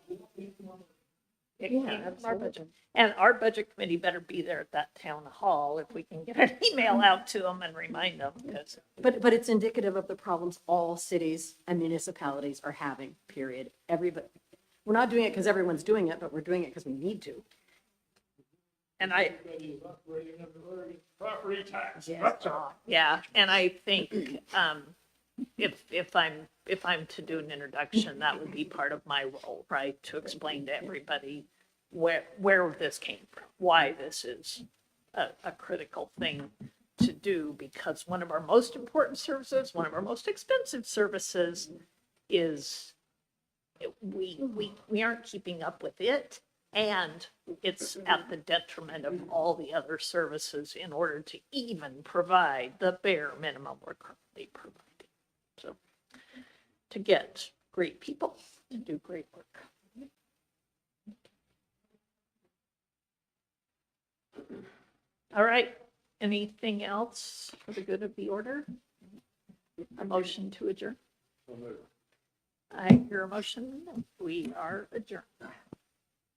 It came from our absolutely. budget. And our budget committee better be there at that town hall if we can get an email out to them and remind them, because But it's indicative of the problems all cities and municipalities are having, period. Everybody, we're not doing it because everyone's doing it, but we're doing it because we need to. and I, Property tax. yeah, and I think if I'm to do an introduction, that would be part of my role, right? To explain to everybody where this came from, why this is a critical thing to do, because one of our most important services, one of our most expensive services is we aren't keeping up with it, and it's at the detriment of all the other services in order to even provide the bare minimum we're currently providing. So to get great people to do great work. All right, anything else for the good of the order? A motion to adjourn? I hear a motion. We are adjourned.